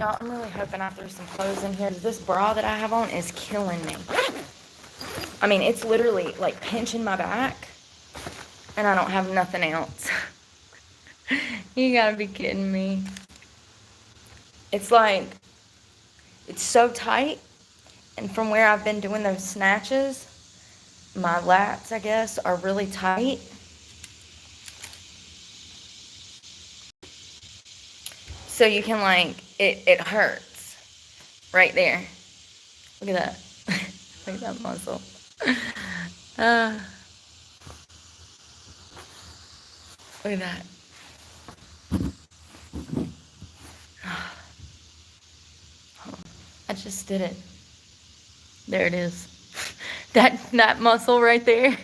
Y'all, I'm really hoping I threw some clothes in here. This bra that I have on is killing me. I mean, it's literally like pinching my back, and I don't have nothing else. You gotta be kidding me. It's like, it's so tight, and from where I've been doing those snatches, my lats, I guess, are really tight. So you can like, it hurts right there. Look at that. Look at that muscle. Look at that. I just did it. There it is. That muscle right there.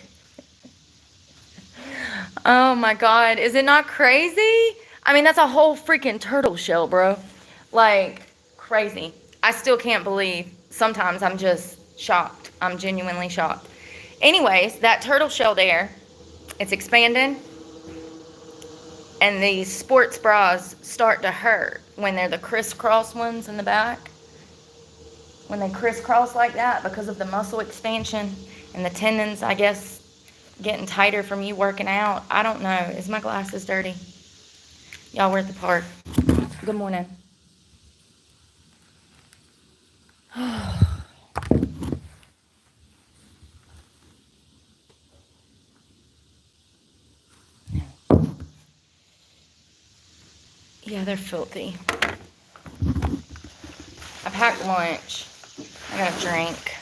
Oh my God. Is it not crazy? I mean, that's a whole freaking turtle shell, bro. Like, crazy. I still can't believe. Sometimes I'm just shocked. I'm genuinely shocked. Anyways, that turtle shell there, it's expanding. And these sports bras start to hurt when they're the crisscross ones in the back. When they crisscross like that because of the muscle expansion and the tendons, I guess, getting tighter from you working out. I don't know. Is my glasses dirty? Y'all, we're at the park. Good morning. Yeah, they're filthy. I packed lunch. I got a drink.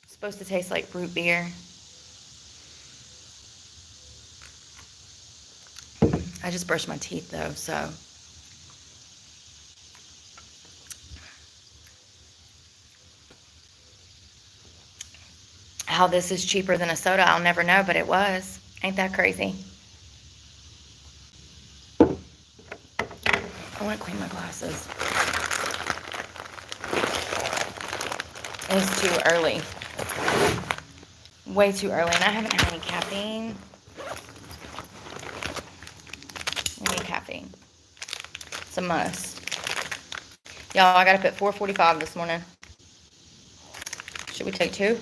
It's supposed to taste like root beer. I just brushed my teeth though, so. How this is cheaper than a soda, I'll never know, but it was. Ain't that crazy? I want to clean my glasses. It's too early. Way too early, and I haven't had any caffeine. I need caffeine. It's a must. Y'all, I got up at 4:45 this morning. Should we take two?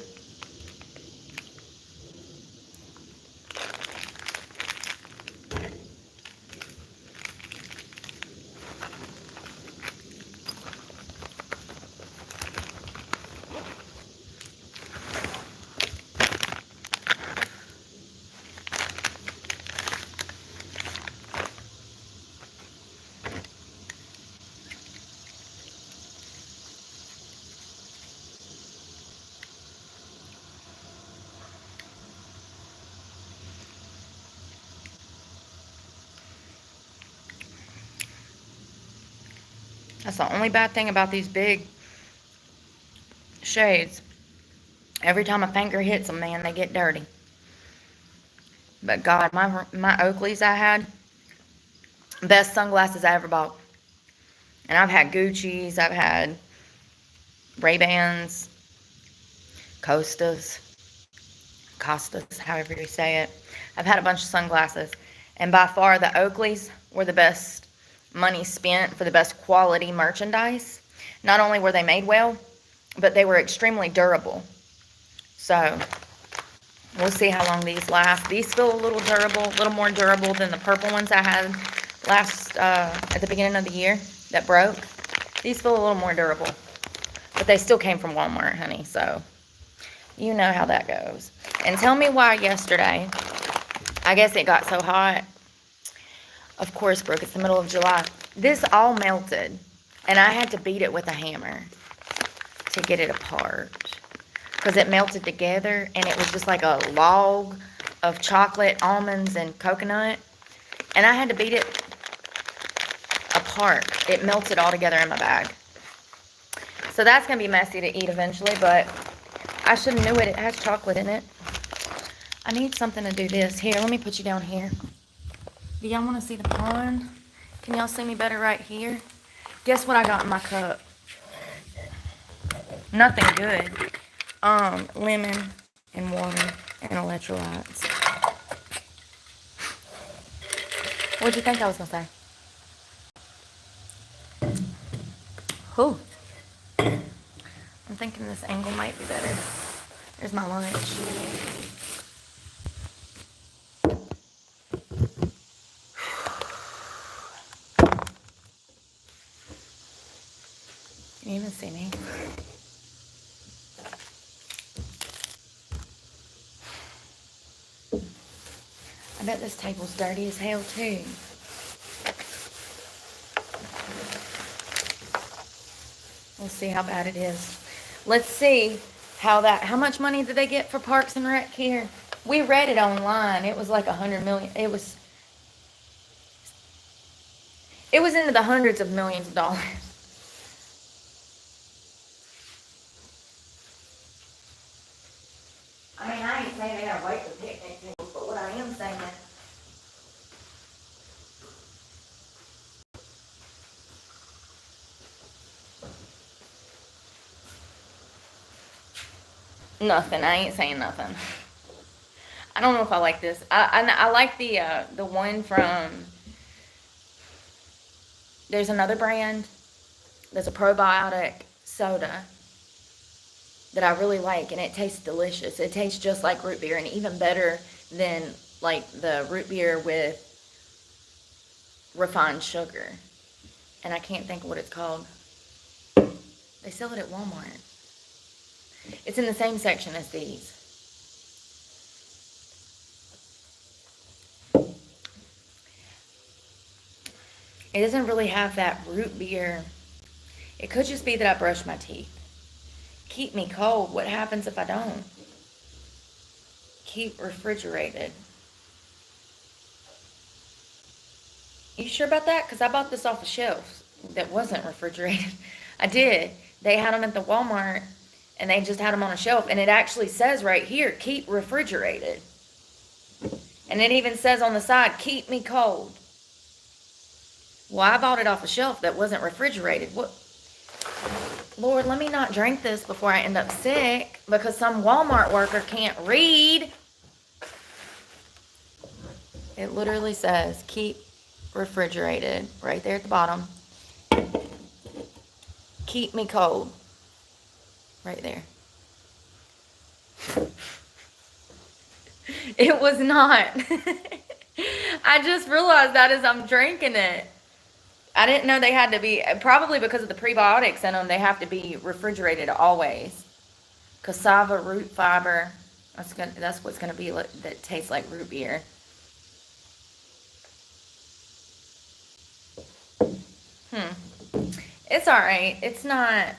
That's the only bad thing about these big shades. Every time a finger hits them, man, they get dirty. But God, my Oakleys I had, best sunglasses I ever bought. And I've had Gucci's, I've had Ray-Bans, Costas, however you say it. I've had a bunch of sunglasses. And by far, the Oakleys were the best money spent for the best quality merchandise. Not only were they made well, but they were extremely durable. So, we'll see how long these last. These feel a little durable, a little more durable than the purple ones I had last, at the beginning of the year that broke. These feel a little more durable. But they still came from Walmart, honey, so you know how that goes. And tell me why yesterday, I guess it got so hot. Of course, Brooke, it's the middle of July. This all melted, and I had to beat it with a hammer to get it apart. Because it melted together, and it was just like a log of chocolate, almonds, and coconut. And I had to beat it apart. It melted all together in my bag. So that's going to be messy to eat eventually, but I should have knew it. It has chocolate in it. I need something to do this. Here, let me put you down here. Do y'all want to see the pond? Can y'all see me better right here? Guess what I got in my cup? Nothing good. Lemon and water and electrolytes. What'd you think I was gonna say? Whew. I'm thinking this angle might be better. There's my lunch. Can you even see me? I bet this table's dirty as hell too. We'll see how bad it is. Let's see how much money did they get for Parks and Rec here? We read it online. It was like 100 million. It was into the hundreds of millions of dollars. I mean, I ain't saying they gotta wait for picnic tables, but what I am saying is nothing. I ain't saying nothing. I don't know if I like this. I like the one from. There's another brand. There's a probiotic soda that I really like, and it tastes delicious. It tastes just like root beer, and even better than like the root beer with refined sugar. And I can't think of what it's called. They sell it at Walmart. It's in the same section as these. It doesn't really have that root beer. It could just be that I brush my teeth. Keep me cold. What happens if I don't? Keep refrigerated. You sure about that? Because I bought this off the shelf that wasn't refrigerated. I did. They had them at the Walmart, and they just had them on a shelf. And it actually says right here, keep refrigerated. And it even says on the side, keep me cold. Well, I bought it off a shelf that wasn't refrigerated. What? Lord, let me not drink this before I end up sick because some Walmart worker can't read. It literally says, keep refrigerated, right there at the bottom. Keep me cold, right there. It was not. I just realized that as I'm drinking it. I didn't know they had to be, probably because of the prebiotics in them, they have to be refrigerated always. Cassava root fiber, that's what's going to be, that tastes like root beer. It's alright. It's not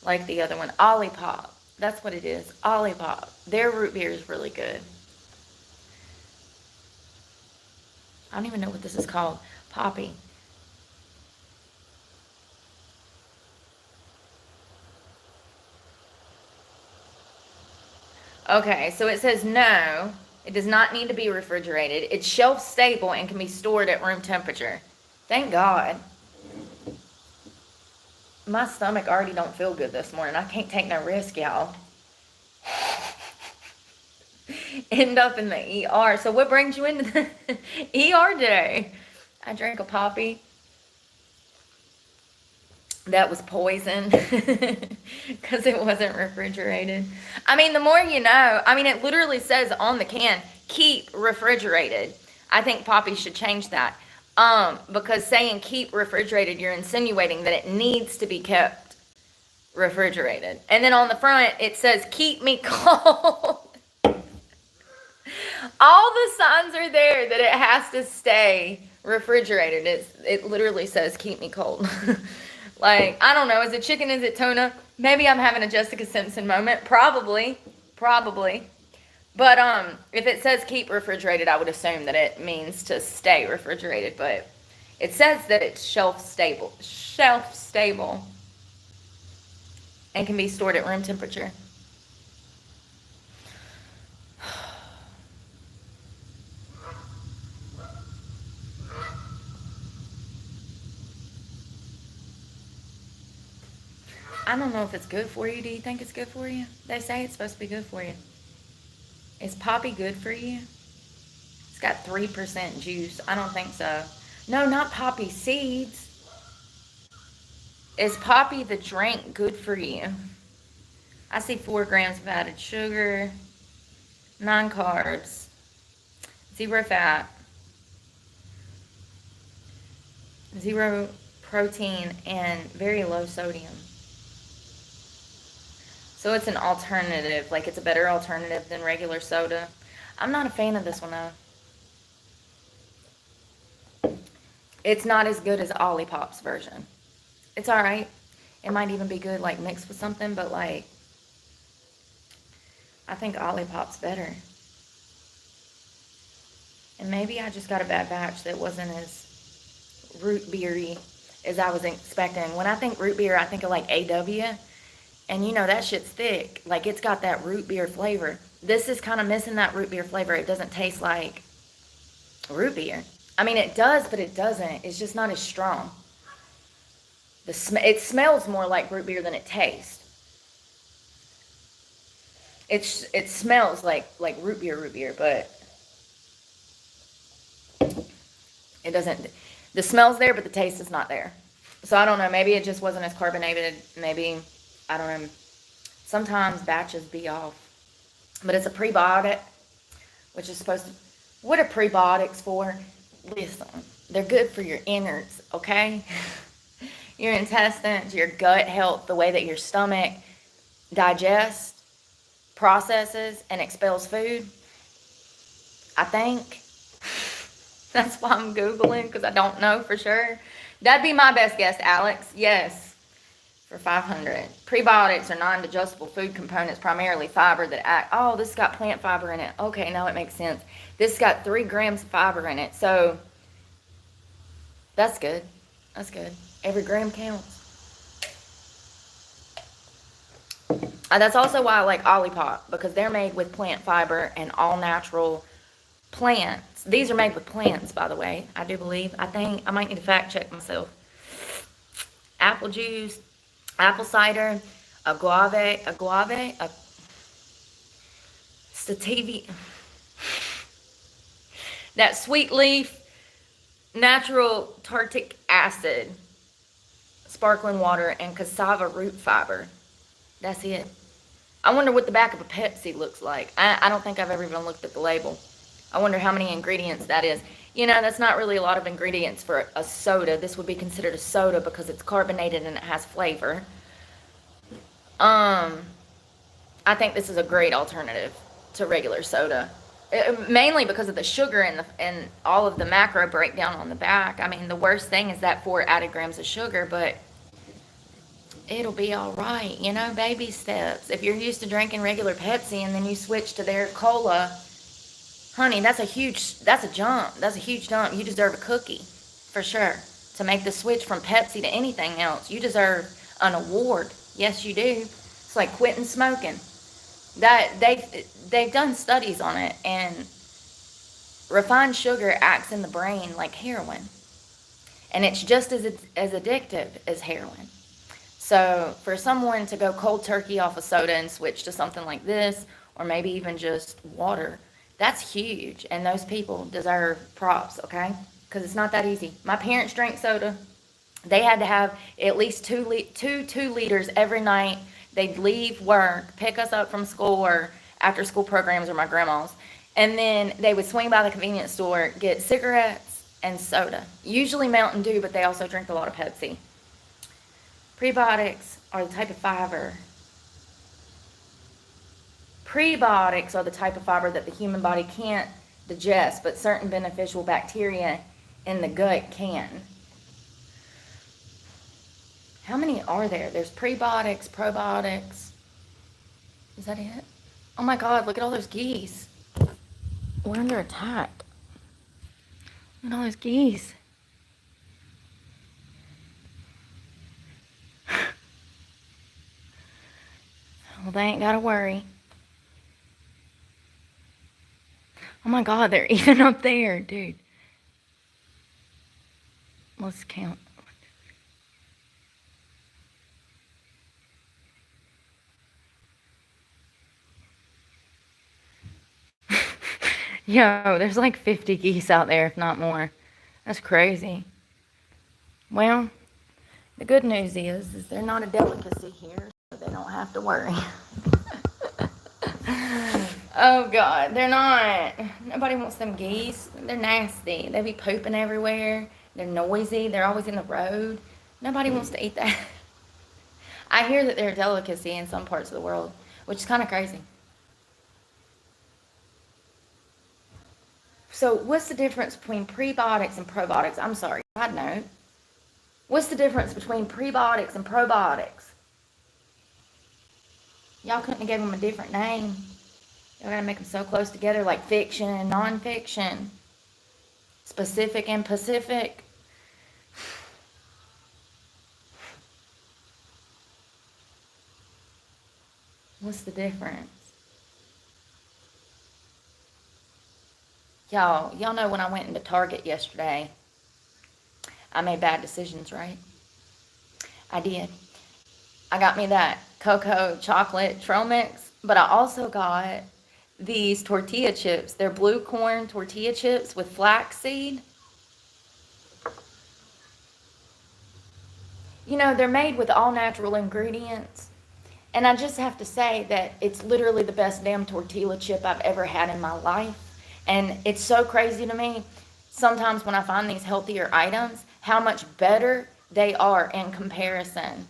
like the other one. Olipop. That's what it is. Olipop. Their root beer is really good. I don't even know what this is called. Poppy. Okay, so it says no, it does not need to be refrigerated. It's shelf stable and can be stored at room temperature. Thank God. My stomach already don't feel good this morning. I can't take no risk, y'all. End up in the ER. So what brings you into the ER today? I drank a Poppy. That was poison because it wasn't refrigerated. I mean, the more you know. I mean, it literally says on the can, keep refrigerated. I think Poppy should change that. Because saying keep refrigerated, you're insinuating that it needs to be kept refrigerated. And then on the front, it says keep me cold. All the signs are there that it has to stay refrigerated. It literally says keep me cold. Like, I don't know. Is it chicken? Is it tuna? Maybe I'm having a Jessica Simpson moment. Probably. But if it says keep refrigerated, I would assume that it means to stay refrigerated. But it says that it's shelf stable, and can be stored at room temperature. I don't know if it's good for you. Do you think it's good for you? They say it's supposed to be good for you. Is Poppy good for you? It's got 3% juice. I don't think so. No, not poppy seeds. Is poppy the drink good for you? I see 4 grams of added sugar, 9 carbs, 0 fat, 0 protein, and very low sodium. So it's an alternative, like it's a better alternative than regular soda. I'm not a fan of this one though. It's not as good as Ollipop's version. It's alright. It might even be good like mixed with something, but like I think Ollipop's better. And maybe I just got a bad batch that wasn't as root beery as I was expecting. When I think root beer, I think of like AW. And you know, that shit's thick. Like, it's got that root beer flavor. This is kind of missing that root beer flavor. It doesn't taste like root beer. I mean, it does, but it doesn't. It's just not as strong. It smells more like root beer than it tastes. It smells like root beer, but it doesn't. The smell's there, but the taste is not there. So I don't know. Maybe it just wasn't as carbonated. Maybe, I don't know. Sometimes batches be off. But it's a prebiotic, which is supposed to... What are prebiotics for? Listen, they're good for your innards, okay? Your intestines, your gut health, the way that your stomach digests, processes, and expels food. I think. That's why I'm Googling, because I don't know for sure. That'd be my best guess, Alex. Yes, for 500. Prebiotics are non-digestible food components, primarily fiber that act... Oh, this has got plant fiber in it. Okay, now it makes sense. This has got 3 grams of fiber in it, so that's good. That's good. Every gram counts. That's also why I like Olipop, because they're made with plant fiber and all natural plants. These are made with plants, by the way, I do believe. I think I might need to fact check myself. Apple juice, apple cider, sativa, that sweet leaf, natural tartic acid, sparkling water, and cassava root fiber. That's it. I wonder what the back of a Pepsi looks like. I don't think I've ever even looked at the label. I wonder how many ingredients that is. You know, that's not really a lot of ingredients for a soda. This would be considered a soda because it's carbonated and it has flavor. I think this is a great alternative to regular soda. Mainly because of the sugar and all of the macro breakdown on the back. I mean, the worst thing is that 4 added grams of sugar, but it'll be all right, you know, baby steps. If you're used to drinking regular Pepsi and then you switch to their cola, honey, that's a jump. That's a huge jump. You deserve a cookie, for sure. To make the switch from Pepsi to anything else, you deserve an award. Yes, you do. It's like quitting smoking. That they've done studies on it, and refined sugar acts in the brain like heroin, and it's just as addictive as heroin. So for someone to go cold turkey off a soda and switch to something like this, or maybe even just water, that's huge, and those people deserve props, okay? Because it's not that easy. My parents drank soda. They had to have at least 2 liters every night. They'd leave work, pick us up from school or after school programs or my grandma's, and then they would swing by the convenience store, get cigarettes and soda. Usually Mountain Dew, but they also drink a lot of Pepsi. Prebiotics are the type of fiber. Prebiotics are the type of fiber that the human body can't digest, but certain beneficial bacteria in the gut can. How many are there? There's prebiotics, probiotics. Is that it? Oh my God, look at all those geese. We're under attack. Look at all those geese. Well, they ain't got to worry. Oh my God, they're even up there, dude. Let's count. Yo, there's like 50 geese out there, if not more. That's crazy. Well, the good news is they're not a delicacy here, so they don't have to worry. Oh God, they're not. Nobody wants them geese. They're nasty. They be pooping everywhere. They're noisy. They're always in the road. Nobody wants to eat that. I hear that they're a delicacy in some parts of the world, which is kind of crazy. So what's the difference between prebiotics and probiotics? I'm sorry, side note. What's the difference between prebiotics and probiotics? Y'all couldn't have given them a different name. Y'all gotta make them so close together, like fiction and non-fiction. Specific and Pacific. What's the difference? Y'all know when I went into Target yesterday, I made bad decisions, right? I did. I got me that cocoa chocolate trail mix, but I also got these tortilla chips. They're blue corn tortilla chips with flaxseed. You know, they're made with all natural ingredients. And I just have to say that it's literally the best damn tortilla chip I've ever had in my life. And it's so crazy to me sometimes when I find these healthier items, how much better they are in comparison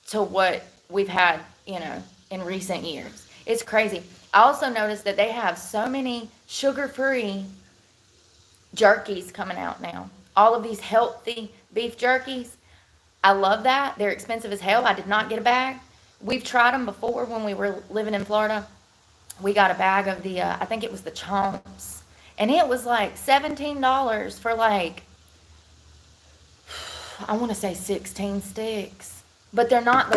to what we've had, in recent years. It's crazy. I also noticed that they have so many sugar-free jerkies coming out now. All of these healthy beef jerkies. I love that. They're expensive as hell. I did not get a bag. We've tried them before when we were living in Florida. We got a bag of the, I think it was the chomps. And it was like $17 for like, I want to say 16 sticks. But they're not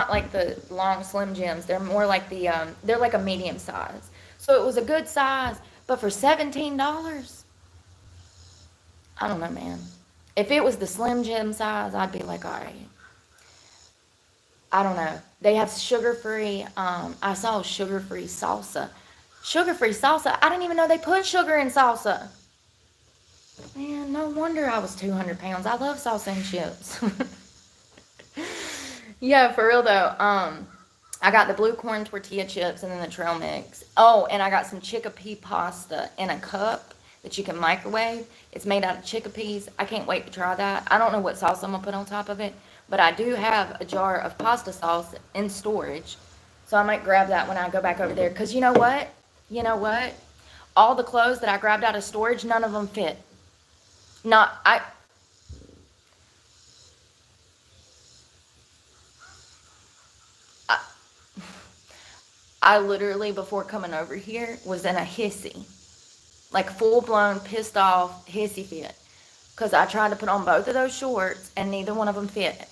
like the long Slim Jims. They're more like they're like a medium size. So it was a good size. But for $17, I don't know, man. If it was the Slim Jim size, I'd be like, all right. I don't know. They have sugar-free, I saw sugar-free salsa. Sugar-free salsa? I didn't even know they put sugar in salsa. Man, no wonder I was 200 pounds. I love salsa and chips. Yeah, for real though. I got the blue corn tortilla chips and then the trail mix. Oh, and I got some chickpea pasta in a cup that you can microwave. It's made out of chickpeas. I can't wait to try that. I don't know what sauce I'm going to put on top of it, but I do have a jar of pasta sauce in storage. So I might grab that when I go back over there. Because you know what? All the clothes that I grabbed out of storage, none of them fit. I literally, before coming over here, was in a hissy. Like full-blown, pissed off, hissy fit. Because I tried to put on both of those shorts, and neither one of them fit.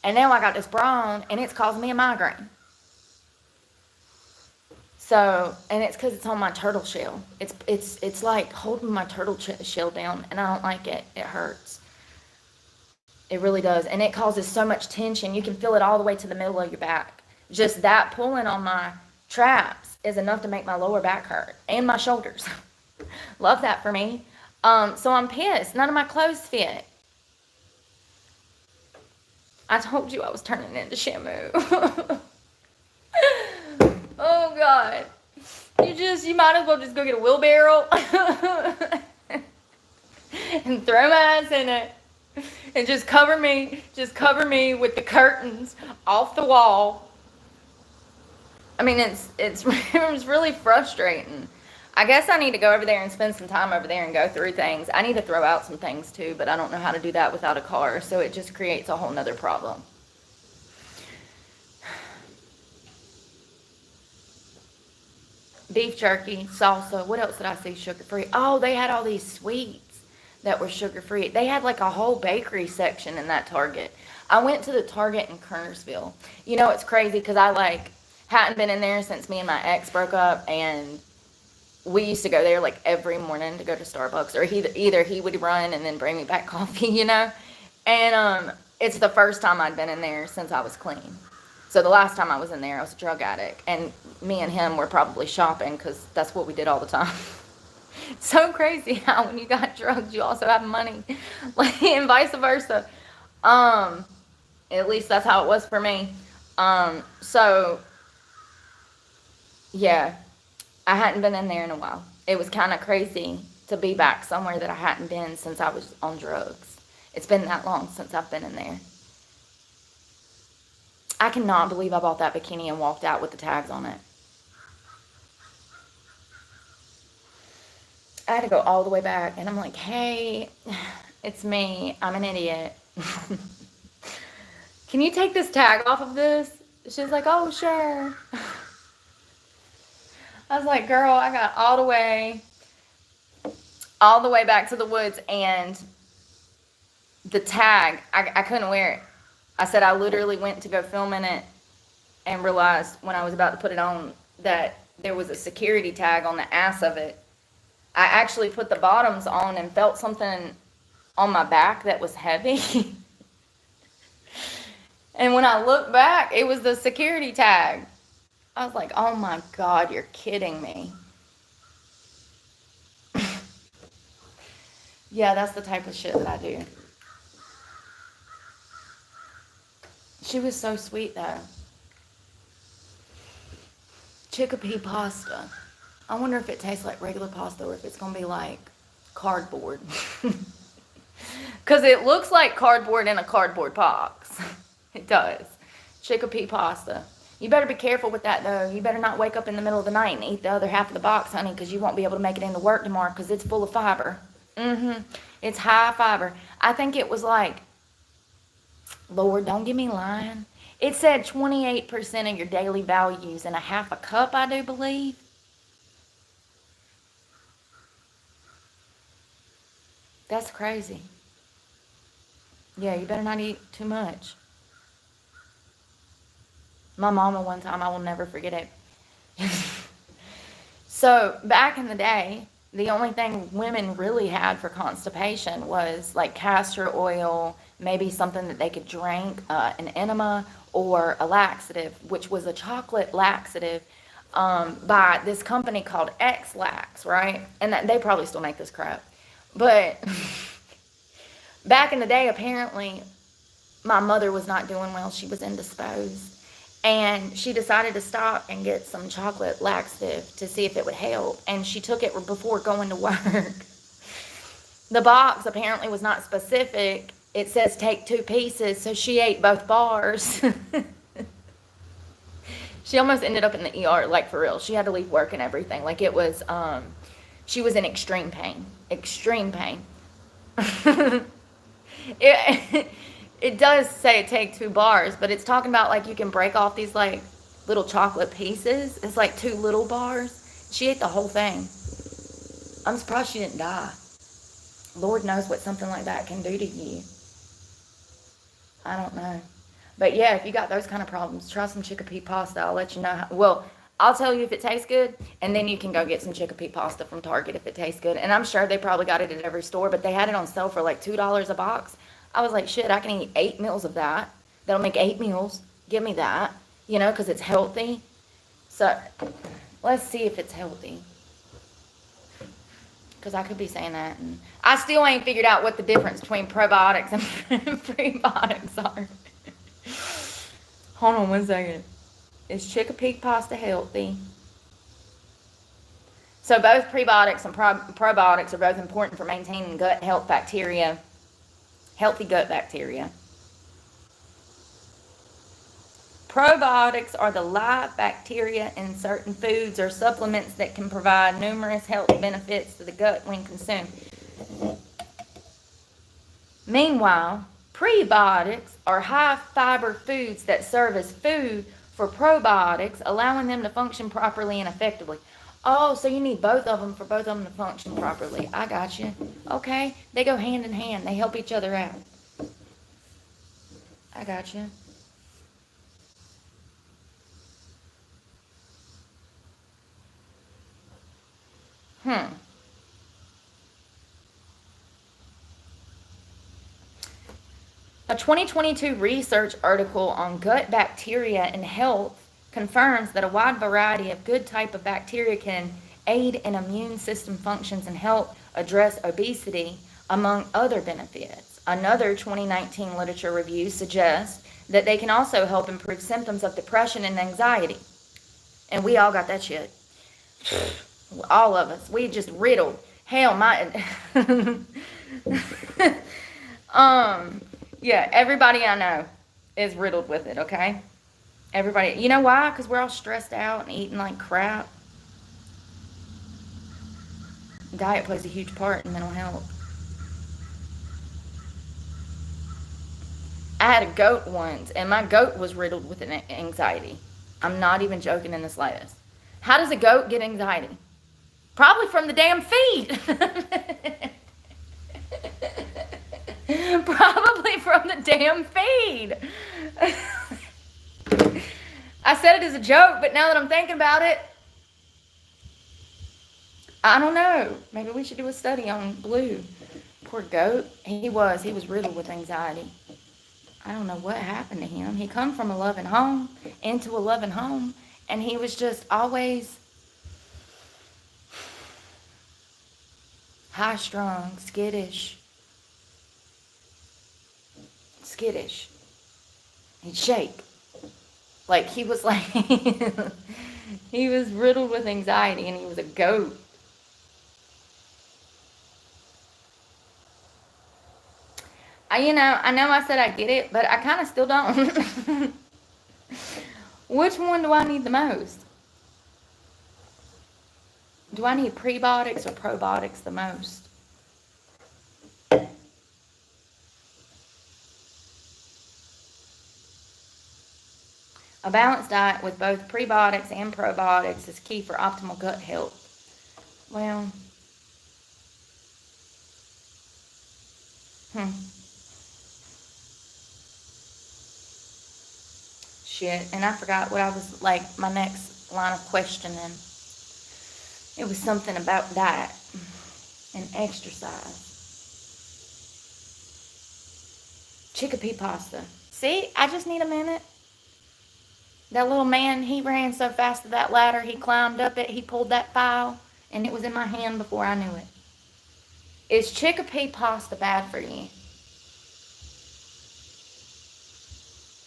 And now I got this bra on, and it's causing me a migraine. So, and it's because it's on my turtle shell. It's like holding my turtle shell down, and I don't like it. It hurts. It really does. And it causes so much tension. You can feel it all the way to the middle of your back. Just that pulling on my traps is enough to make my lower back hurt. And my shoulders. Love that for me. So I'm pissed. None of my clothes fit. I told you I was turning into Shamu. Oh, God. You might as well just go get a wheelbarrow and throw my ass in it and just cover me with the curtains off the wall. I mean, it's really frustrating. I guess I need to go over there and spend some time over there and go through things. I need to throw out some things too, but I don't know how to do that without a car, so it just creates a whole nother problem. Beef jerky, salsa. What else did I see sugar-free? Oh, they had all these sweets that were sugar-free. They had like a whole bakery section in that Target. I went to the Target in Kernersville. You know, it's crazy because I hadn't been in there since me and my ex broke up, and we used to go there like every morning to go to Starbucks, or either he would run and then bring me back coffee, And it's the first time I'd been in there since I was clean. So the last time I was in there, I was a drug addict. And me and him were probably shopping because that's what we did all the time. So crazy how when you got drugs, you also have money. Like, and vice versa. At least that's how it was for me. So, yeah, I hadn't been in there in a while. It was kind of crazy to be back somewhere that I hadn't been since I was on drugs. It's been that long since I've been in there. I cannot believe I bought that bikini and walked out with the tags on it. I had to go all the way back, and I'm like, hey, it's me. I'm an idiot. Can you take this tag off of this? She's like, oh, sure. I was like, girl, I got all the way back to the woods, and the tag, I couldn't wear it. I said I literally went to go film in it and realized when I was about to put it on that there was a security tag on the ass of it. I actually put the bottoms on and felt something on my back that was heavy. And when I looked back, it was the security tag. I was like, oh my God, you're kidding me. Yeah, that's the type of shit that I do. She was so sweet, though. Chickpea pasta. I wonder if it tastes like regular pasta or if it's going to be like cardboard. Because it looks like cardboard in a cardboard box. It does. Chickpea pasta. You better be careful with that, though. You better not wake up in the middle of the night and eat the other half of the box, honey, because you won't be able to make it into work tomorrow because it's full of fiber. It's high fiber. I think it was like, Lord, don't give me lying. It said 28% of your daily values in a half a cup, I do believe. That's crazy. Yeah, you better not eat too much. My mama one time, I will never forget it. So back in the day, the only thing women really had for constipation was like castor oil, maybe something that they could drink, an enema, or a laxative, which was a chocolate laxative by this company called X-Lax, right? And that, they probably still make this crap. But back in the day, apparently, my mother was not doing well. She was indisposed. And she decided to stop and get some chocolate laxative to see if it would help. And she took it before going to work. The box apparently was not specific. It says take 2 pieces, so she ate both bars. She almost ended up in the ER, like for real. She had to leave work and everything. Like it was, she was in extreme pain. Extreme pain. It does say take 2 bars, but it's talking about like you can break off these like little chocolate pieces. It's like 2 little bars. She ate the whole thing. I'm surprised she didn't die. Lord knows what something like that can do to you. I don't know. But yeah, if you got those kind of problems, try some chickpea pasta. I'll let you know. Well, I'll tell you if it tastes good, and then you can go get some chickpea pasta from Target if it tastes good. And I'm sure they probably got it at every store, but they had it on sale for like $2 a box. I was like, shit, I can eat 8 meals of that. That'll make 8 meals. Give me that, you know, because it's healthy. So let's see if it's healthy. Because I could be saying that. And I still ain't figured out what the difference between probiotics and prebiotics are. Hold on one second. Is chickpea pasta healthy? So both prebiotics and probiotics are both important for maintaining gut health bacteria, healthy gut bacteria. Probiotics are the live bacteria in certain foods or supplements that can provide numerous health benefits to the gut when consumed. Meanwhile, prebiotics are high-fiber foods that serve as food for probiotics, allowing them to function properly and effectively. Oh, so you need both of them for both of them to function properly. I got you. Okay, they go hand in hand. They help each other out. I got you. A 2022 research article on gut bacteria and health confirms that a wide variety of good type of bacteria can aid in immune system functions and help address obesity, among other benefits. Another 2019 literature review suggests that they can also help improve symptoms of depression and anxiety. And we all got that shit. All of us. We just riddled. Hell, yeah, everybody I know is riddled with it, okay? Everybody. You know why? Because we're all stressed out and eating like crap. Diet plays a huge part in mental health. I had a goat once, and my goat was riddled with an anxiety. I'm not even joking in the slightest. How does a goat get anxiety? Probably from the damn feed. Probably from the damn feed. I said it as a joke, but now that I'm thinking about it, I don't know. Maybe we should do a study on Blue. Poor goat. He was riddled with anxiety. I don't know what happened to him. He come from a loving home, into a loving home, and he was just always high-strung, skittish. He'd shake. Like, he was like, he was riddled with anxiety, and he was a goat. I know I said I get it, but I kind of still don't. Which one do I need the most? Do I need prebiotics or probiotics the most? A balanced diet with both prebiotics and probiotics is key for optimal gut health. Well, shit, and I forgot what I was, like, my next line of questioning. It was something about diet and exercise. Chickpea pasta. See, I just need a minute. That little man, he ran so fast to that ladder, he climbed up it, he pulled that file, and it was in my hand before I knew it. Is chickpea pasta bad for you?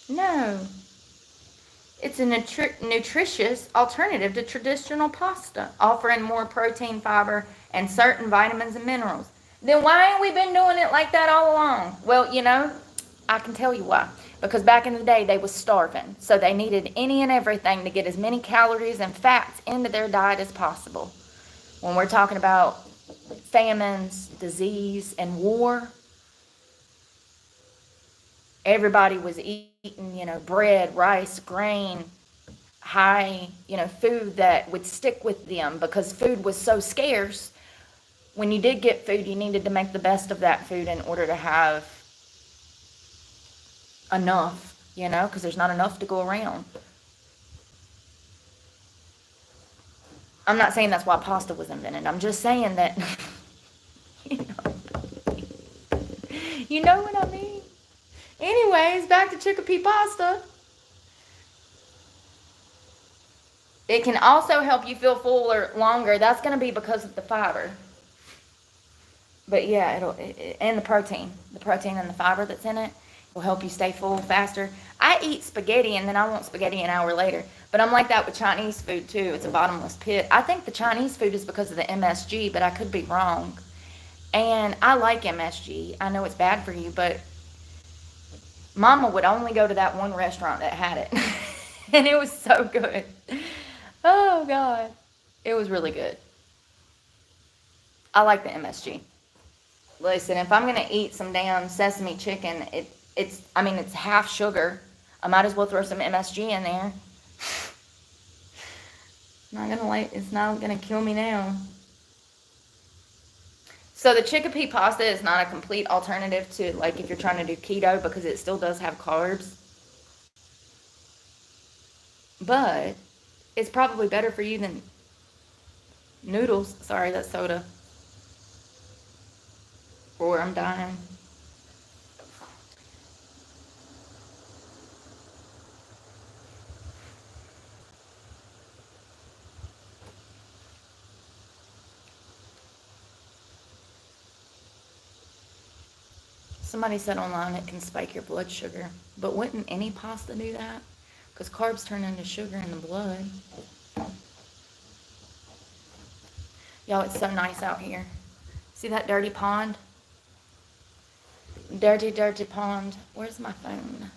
No. It's a nutritious alternative to traditional pasta, offering more protein, fiber, and certain vitamins and minerals. Then why ain't we been doing it like that all along? Well, I can tell you why. Because back in the day, they was starving. So they needed any and everything to get as many calories and fats into their diet as possible. When we're talking about famines, disease, and war, everybody was eating, bread, rice, grain, high, food that would stick with them because food was so scarce. When you did get food, you needed to make the best of that food in order to have enough, because there's not enough to go around. I'm not saying that's why pasta was invented. I'm just saying that, you know what I mean? Anyways, back to chickpea pasta. It can also help you feel fuller longer. That's going to be because of the fiber. But yeah, and the protein and the fiber that's in it will help you stay full faster. I eat spaghetti and then I want spaghetti an hour later. But I'm like that with Chinese food too. It's a bottomless pit. I think the Chinese food is because of the MSG, but I could be wrong. And I like MSG. I know it's bad for you, but Mama would only go to that one restaurant that had it. And it was so good. Oh, God. It was really good. I like the MSG. Listen, if I'm going to eat some damn sesame chicken, it's half sugar. I might as well throw some MSG in there. It's not going to kill me now. So the chickpea pasta is not a complete alternative to, like, if you're trying to do keto, because it still does have carbs. But it's probably better for you than noodles. Sorry, that's soda. Or I'm dying. Somebody said online it can spike your blood sugar. But wouldn't any pasta do that? Because carbs turn into sugar in the blood. Y'all, it's so nice out here. See that dirty pond? Dirty, dirty pond. Where's my phone?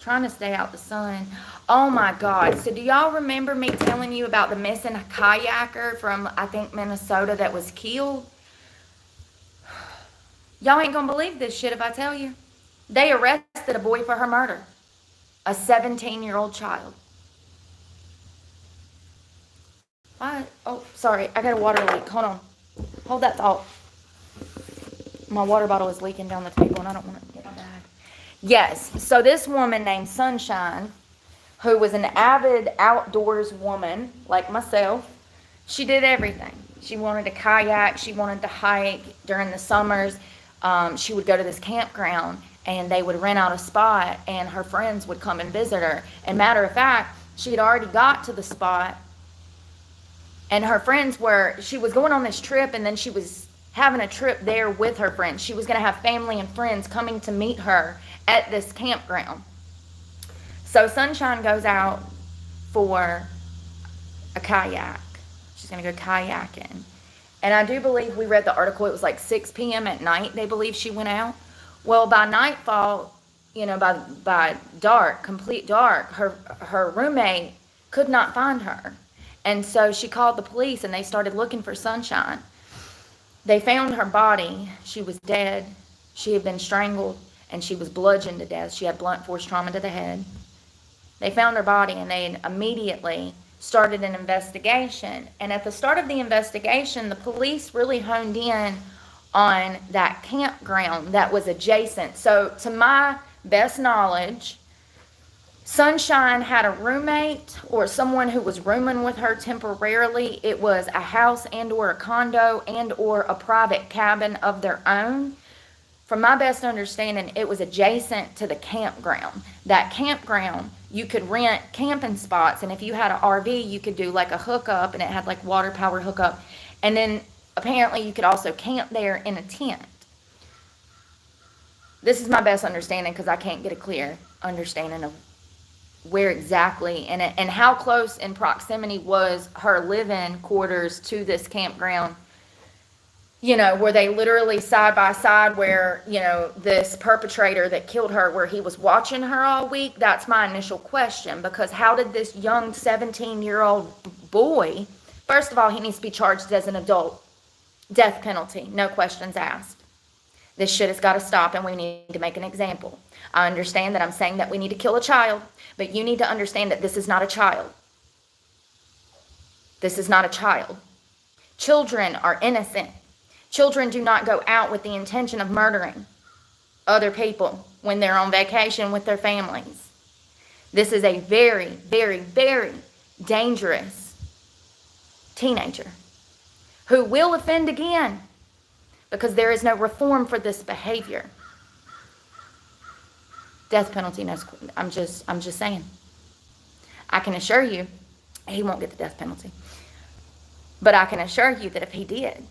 Trying to stay out the sun. Oh my God. So do y'all remember me telling you about the missing kayaker from, I think, Minnesota that was killed? Y'all ain't gonna believe this shit if I tell you. They arrested a boy for her murder. A 17-year-old child. What? Oh, sorry. I got a water leak. Hold on. Hold that thought. My water bottle is leaking down the table and I don't want it to get bad. Yes. So this woman named Sunshine, who was an avid outdoors woman like myself, she did everything. She wanted to kayak. She wanted to hike during the summers. She would go to this campground and they would rent out a spot and her friends would come and visit her. And matter of fact, she had already got to the spot and her friends she was going on this trip and then she was having a trip there with her friends. She was going to have family and friends coming to meet her at this campground. So Sunshine goes out for a kayak. She's going to go kayaking. And I do believe we read the article, it was like 6 p.m. at night, they believe she went out. Well, by nightfall, by dark, complete dark, her roommate could not find her. And so she called the police and they started looking for Sunshine. They found her body. She was dead. She had been strangled and she was bludgeoned to death. She had blunt force trauma to the head. They found her body and they immediately started an investigation. And at the start of the investigation, the police really honed in on that campground that was adjacent. So to my best knowledge, Sunshine had a roommate or someone who was rooming with her temporarily. It was a house and or a condo and or a private cabin of their own. From my best understanding, it was adjacent to the campground. That campground, you could rent camping spots, and if you had an RV, you could do like a hookup, and it had like water power hookup. And then apparently you could also camp there in a tent. This is my best understanding because I can't get a clear understanding of where exactly and how close in proximity was her living quarters to this campground. Were they literally side by side where, this perpetrator that killed her, where he was watching her all week? That's my initial question, because how did this young 17-year-old boy, first of all, he needs to be charged as an adult. Death penalty, no questions asked. This shit has got to stop and we need to make an example. I understand that I'm saying that we need to kill a child, but you need to understand that this is not a child. This is not a child. Children are innocent. Children do not go out with the intention of murdering other people when they're on vacation with their families. This is a very, very, very dangerous teenager who will offend again because there is no reform for this behavior. Death penalty, no, I'm just saying. I can assure you he won't get the death penalty. But I can assure you that if he did,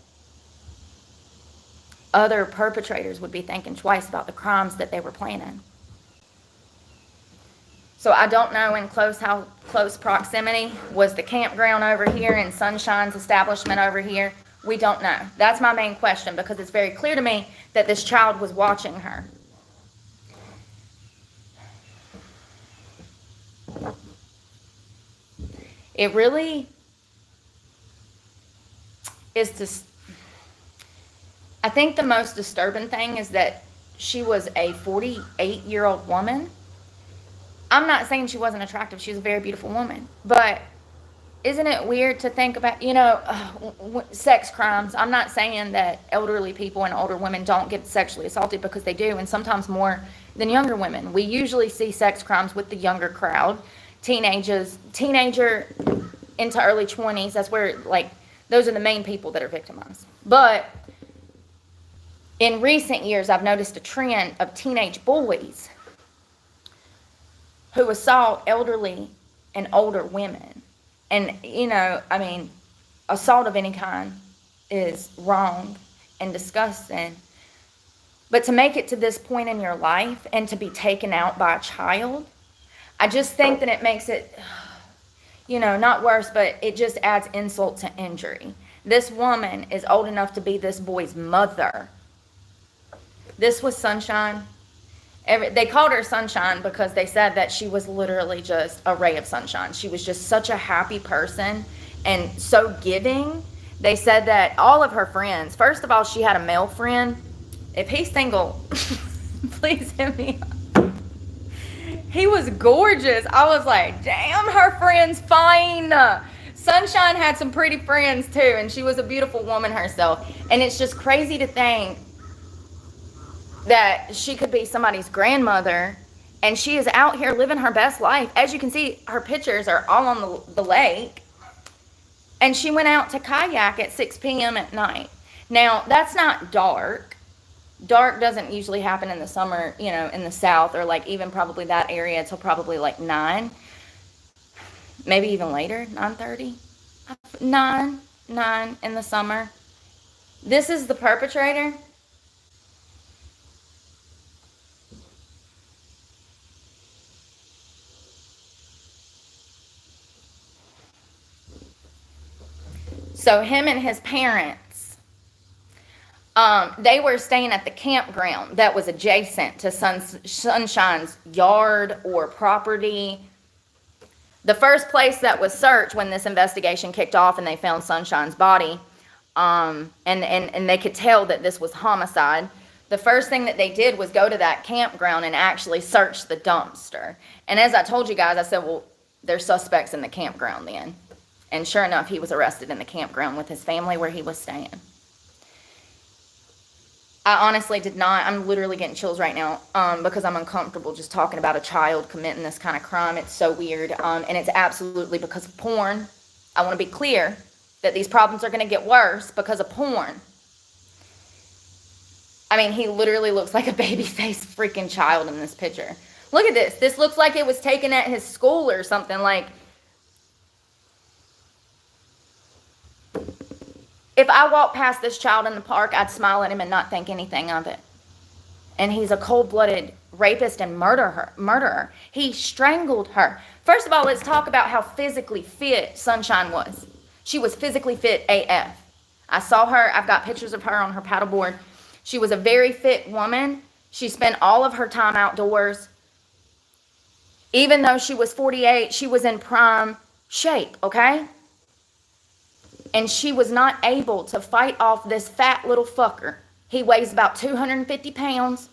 other perpetrators would be thinking twice about the crimes that they were planning. So I don't know how close proximity was the campground over here and Sunshine's establishment over here. We don't know. That's my main question, because it's very clear to me that this child was watching her. It really is I think the most disturbing thing is that she was a 48-year-old woman. I'm not saying she wasn't attractive. She was a very beautiful woman. But isn't it weird to think about, sex crimes? I'm not saying that elderly people and older women don't get sexually assaulted, because they do, and sometimes more than younger women. We usually see sex crimes with the younger crowd. Teenager into early 20s. That's where, those are the main people that are victimized. But in recent years, I've noticed a trend of teenage boys who assault elderly and older women. And, assault of any kind is wrong and disgusting. But to make it to this point in your life and to be taken out by a child, I just think that it makes it, not worse, but it just adds insult to injury. This woman is old enough to be this boy's mother. This was Sunshine. They called her Sunshine because they said that she was literally just a ray of sunshine. She was just such a happy person and so giving. They said that all of her friends, first of all, she had a male friend. If he's single, please hit me up. He was gorgeous. I was like, damn, her friend's fine. Sunshine had some pretty friends too, and she was a beautiful woman herself. And it's just crazy to think that she could be somebody's grandmother, and she is out here living her best life. As you can see, her pictures are all on the lake. And she went out to kayak at 6 p.m. at night. Now, that's not dark. Dark doesn't usually happen in the summer, in the south, or like even probably that area until probably like 9. Maybe even later, 9:30. 9 in the summer. This is the perpetrator. So him and his parents, they were staying at the campground that was adjacent to Sunshine's yard or property. The first place that was searched when this investigation kicked off and they found Sunshine's body, and they could tell that this was homicide, the first thing that they did was go to that campground and actually search the dumpster. And as I told you guys, I said, well, there's suspects in the campground then. And sure enough, he was arrested in the campground with his family where he was staying. I honestly did not. I'm literally getting chills right now because I'm uncomfortable just talking about a child committing this kind of crime. It's so weird. And it's absolutely because of porn. I want to be clear that these problems are going to get worse because of porn. I mean, he literally looks like a baby-faced freaking child in this picture. Look at this. This looks like it was taken at his school or something. Like, if I walked past this child in the park, I'd smile at him and not think anything of it. And he's a cold-blooded rapist and murderer. He strangled her. First of all, let's talk about how physically fit Sunshine was. She was physically fit AF. I saw her. I've got pictures of her on her paddleboard. She was a very fit woman. She spent all of her time outdoors. Even though she was 48, she was in prime shape, okay? And she was not able to fight off this fat little fucker. He weighs about 250 pounds.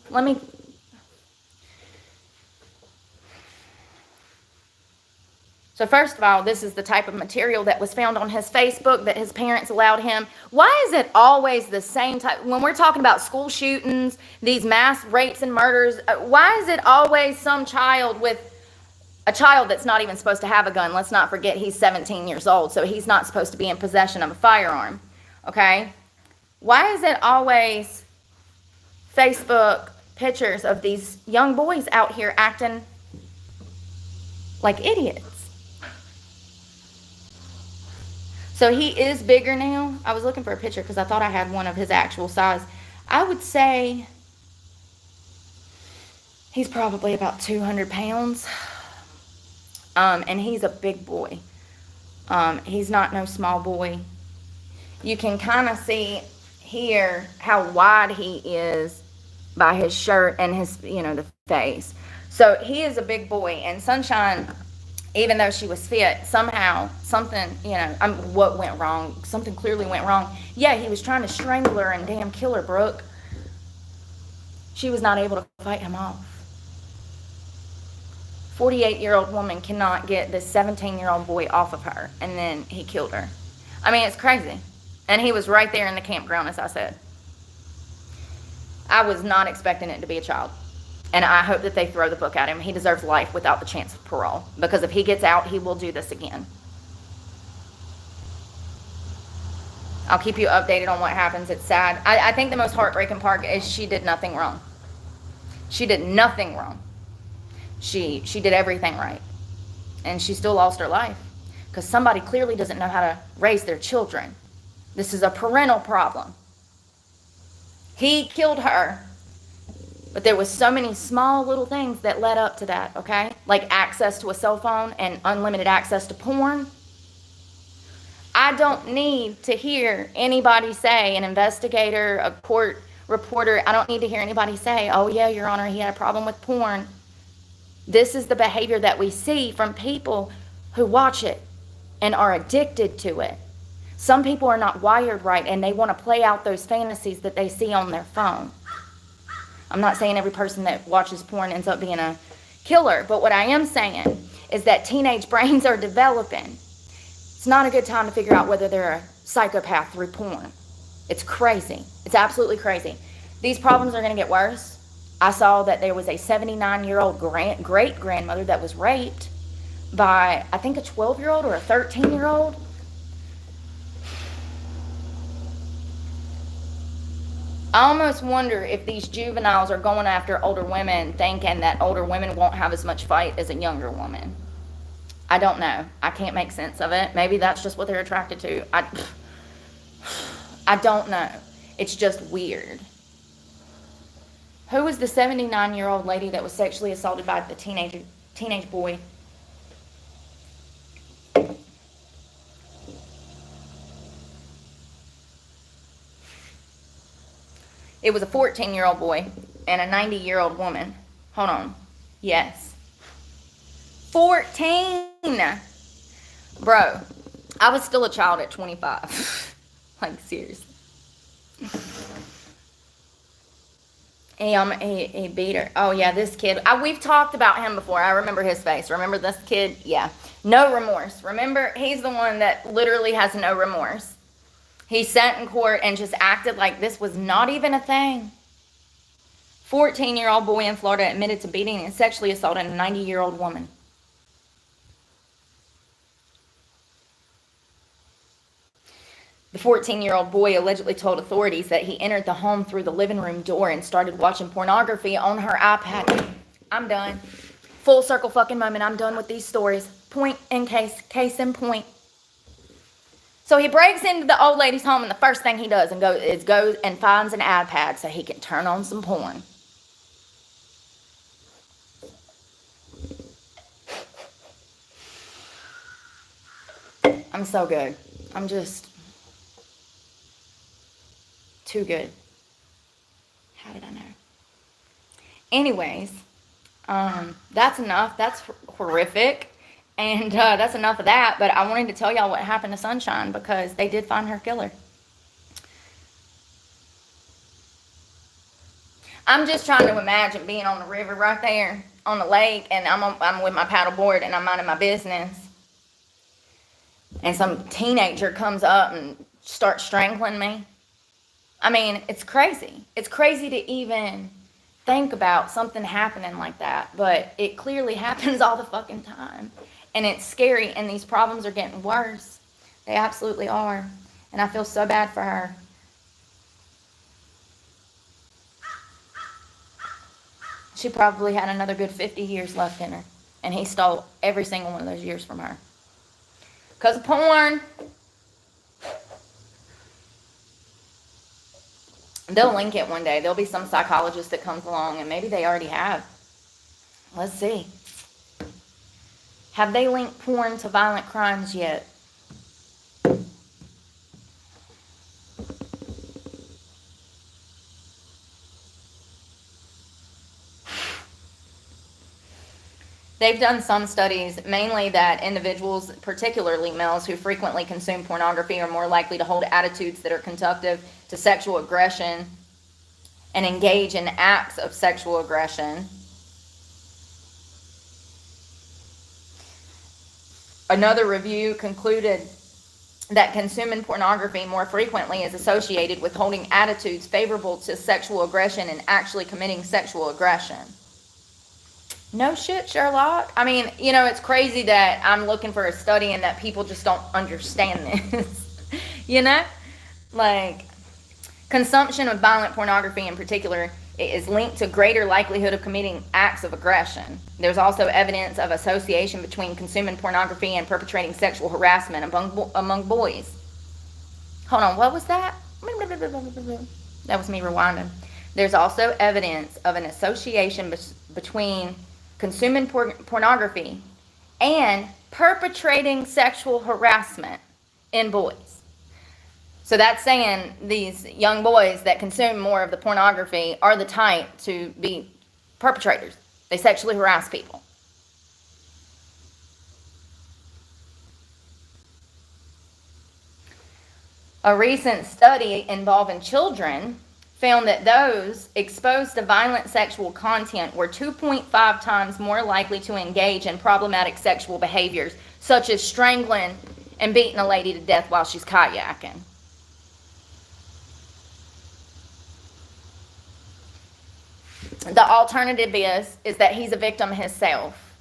So first of all, this is the type of material that was found on his Facebook that his parents allowed him. Why is it always the same type? When we're talking about school shootings, these mass rapes and murders, why is it always some child with a child that's not even supposed to have a gun? Let's not forget he's 17 years old, so he's not supposed to be in possession of a firearm, okay? Why is it always Facebook pictures of these young boys out here acting like idiots? So he is bigger now. I was looking for a picture because I thought I had one of his actual size. I would say he's probably about 200 pounds. And he's a big boy. He's not no small boy. You can kind of see here how wide he is by his shirt and his, the face. So he is a big boy. And Sunshine, even though she was fit, somehow something, what went wrong? Something clearly went wrong. Yeah, he was trying to strangle her and damn kill her, Brooke. She was not able to fight him off. 48-year-old woman cannot get this 17-year-old boy off of her, and then he killed her. I mean, it's crazy. And he was right there in the campground, as I said. I was not expecting it to be a child. And I hope that they throw the book at him. He deserves life without the chance of parole. Because if he gets out, he will do this again. I'll keep you updated on what happens. It's sad. I think the most heartbreaking part is she did nothing wrong. She did nothing wrong. She did everything right. And she still lost her life. Because somebody clearly doesn't know how to raise their children. This is a parental problem. He killed her. But there was so many small little things that led up to that, okay? Like access to a cell phone and unlimited access to porn. I don't need to hear anybody say, an investigator, a court reporter, I don't need to hear anybody say, oh yeah, Your Honor, he had a problem with porn. This is the behavior that we see from people who watch it and are addicted to it. Some people are not wired right and they want to play out those fantasies that they see on their phone. I'm not saying every person that watches porn ends up being a killer, but what I am saying is that teenage brains are developing. It's not a good time to figure out whether they're a psychopath through porn. It's crazy. It's absolutely crazy. These problems are going to get worse. I saw that there was a 79-year-old great-grandmother that was raped by, I think, a 12-year-old or a 13-year-old. I almost wonder if these juveniles are going after older women thinking that older women won't have as much fight as a younger woman. I don't know. I can't make sense of it. Maybe that's just what they're attracted to. I don't know. It's just weird. Who was the 79-year-old lady that was sexually assaulted by the teenage boy? It was a 14-year-old boy and a 90-year-old woman. Hold on. Yes. 14! Bro, I was still a child at 25. Like, seriously. He beat her. Oh, yeah, this kid. We've talked about him before. I remember his face. Remember this kid? Yeah. No remorse. Remember, he's the one that literally has no remorse. He sat in court and just acted like this was not even a thing. 14-year-old boy in Florida admitted to beating and sexually assaulting a 90-year-old woman. The 14-year-old boy allegedly told authorities that he entered the home through the living room door and started watching pornography on her iPad. I'm done. Full circle fucking moment. I'm done with these stories. Point in case in point. So he breaks into the old lady's home, and the first thing he does is goes and finds an iPad so he can turn on some porn. I'm so good. I'm just too good. How did I know? Anyways, that's enough. That's horrific. And that's enough of that. But I wanted to tell y'all what happened to Sunshine because they did find her killer. I'm just trying to imagine being on the river right there on the lake, and I'm with my paddleboard and I'm minding my business. And some teenager comes up and starts strangling me. I mean, it's crazy. It's crazy to even think about something happening like that. But it clearly happens all the fucking time. And it's scary, and these problems are getting worse. They absolutely are. And I feel so bad for her. She probably had another good 50 years left in her. And he stole every single one of those years from her. Because of porn. They'll link it one day. There'll be some psychologist that comes along, and maybe they already have. Let's see. Have they linked porn to violent crimes yet? They've done some studies, mainly that individuals, particularly males who frequently consume pornography, are more likely to hold attitudes that are conducive to sexual aggression and engage in acts of sexual aggression. Another review concluded that consuming pornography more frequently is associated with holding attitudes favorable to sexual aggression and actually committing sexual aggression. No shit, Sherlock. I mean, you know, it's crazy that I'm looking for a study and that people just don't understand this. You know? Like, consumption of violent pornography in particular is linked to greater likelihood of committing acts of aggression. There's also evidence of association between consuming pornography and perpetrating sexual harassment among boys. Hold on, what was that? That was me rewinding. There's also evidence of an association between consuming pornography and perpetrating sexual harassment in boys. So that's saying these young boys that consume more of the pornography are the type to be perpetrators. They sexually harass people. A recent study involving children found that those exposed to violent sexual content were 2.5 times more likely to engage in problematic sexual behaviors, such as strangling and beating a lady to death while she's kayaking. The alternative is that he's a victim himself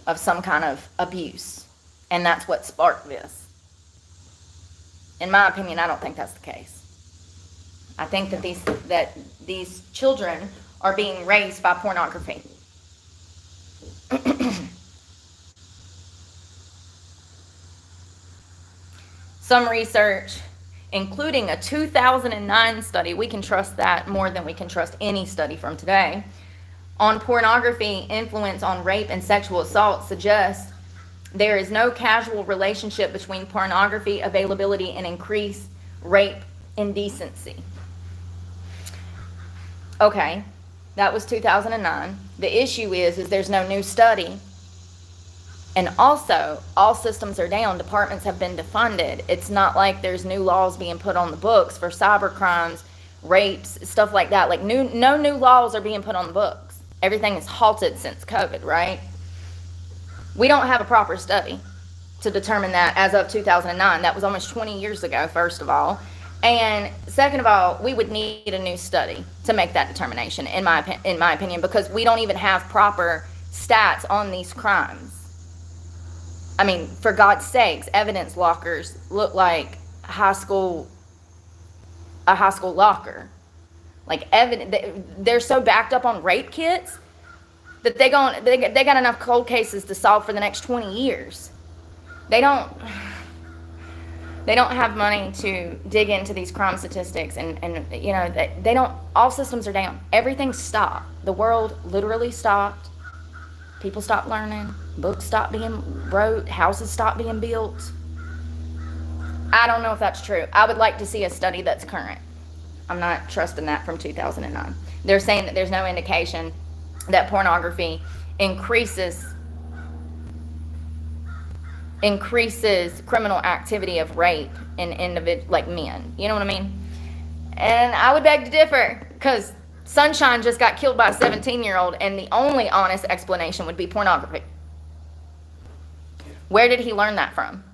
of some kind of abuse, and that's what sparked this. In my opinion, I don't think that's the case. I think that these children are being raised by pornography. Some research, including a 2009 study, we can trust that more than we can trust any study from today, on pornography influence on rape and sexual assault suggests there is no causal relationship between pornography availability and increased rape indecency. Okay, that was 2009. The issue is there's no new study. And also, all systems are down. Departments have been defunded. It's not like there's new laws being put on the books for cyber crimes, rapes, stuff like that. Like no new laws are being put on the books. Everything is halted since COVID, right? We don't have a proper study to determine that as of 2009. That was almost 20 years ago, first of all. And second of all, we would need a new study to make that determination, in my opinion, because we don't even have proper stats on these crimes. I mean, for God's sakes, evidence lockers look like a high school locker. Like they're so backed up on rape kits that they got enough cold cases to solve for the next 20 years. They don't have money to dig into these crime statistics, and you know, they don't. All systems are down. Everything stopped. The world literally stopped. People stopped learning. Books stopped being wrote. Houses stopped being built. I don't know if that's true. I would like to see a study that's current. I'm not trusting that from 2009. They're saying that there's no indication that pornography increases criminal activity of rape in like men. You know what I mean? And I would beg to differ, because Sunshine just got killed by a 17-year-old, and the only honest explanation would be pornography. Where did he learn that from?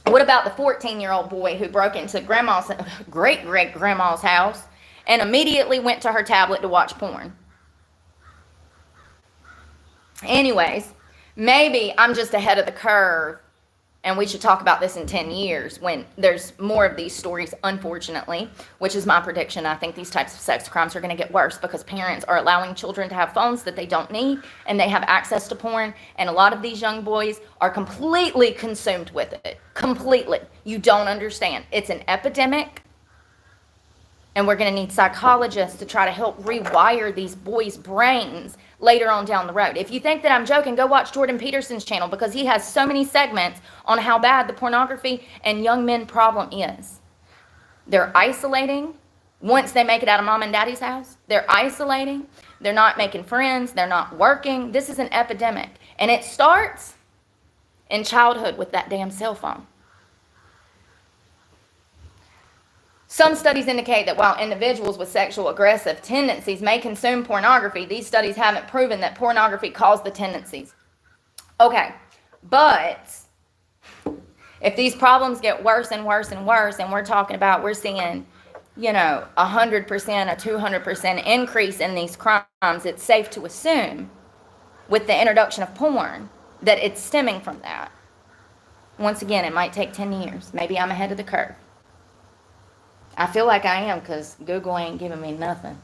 What about the 14-year-old boy who broke into great-great-grandma's house and immediately went to her tablet to watch porn? Anyways, maybe I'm just ahead of the curve, and we should talk about this in 10 years when there's more of these stories, unfortunately, which is my prediction. I think these types of sex crimes are going to get worse because parents are allowing children to have phones that they don't need, and they have access to porn, and a lot of these young boys are completely consumed with it. Completely. You don't understand. It's an epidemic, and we're going to need psychologists to try to help rewire these boys' brains later on down the road. If you think that I'm joking, go watch Jordan Peterson's channel, because he has so many segments on how bad the pornography and young men problem is. They're isolating. Once they make it out of mom and daddy's house, they're isolating. They're not making friends. They're not working. This is an epidemic. And it starts in childhood with that damn cell phone. Some studies indicate that while individuals with sexual aggressive tendencies may consume pornography, these studies haven't proven that pornography caused the tendencies. Okay, but if these problems get worse and worse and worse, and we're seeing, 100%, a 200% increase in these crimes, it's safe to assume, with the introduction of porn, that it's stemming from that. Once again, it might take 10 years. Maybe I'm ahead of the curve. I feel like I am, because Google ain't giving me nothing.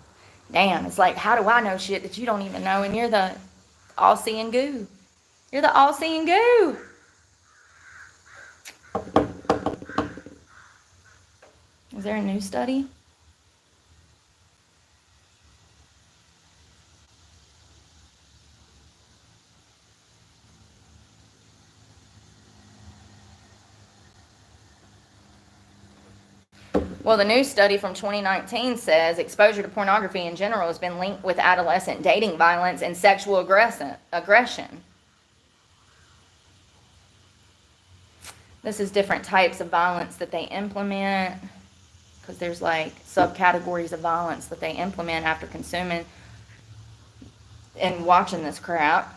Damn, it's like, how do I know shit that you don't even know, and you're the all-seeing goo? You're the all-seeing goo. Is there a new study? Well, the new study from 2019 says exposure to pornography in general has been linked with adolescent dating violence and sexual aggression. This is different types of violence that they implement, because there's like subcategories of violence that they implement after consuming and watching this crap.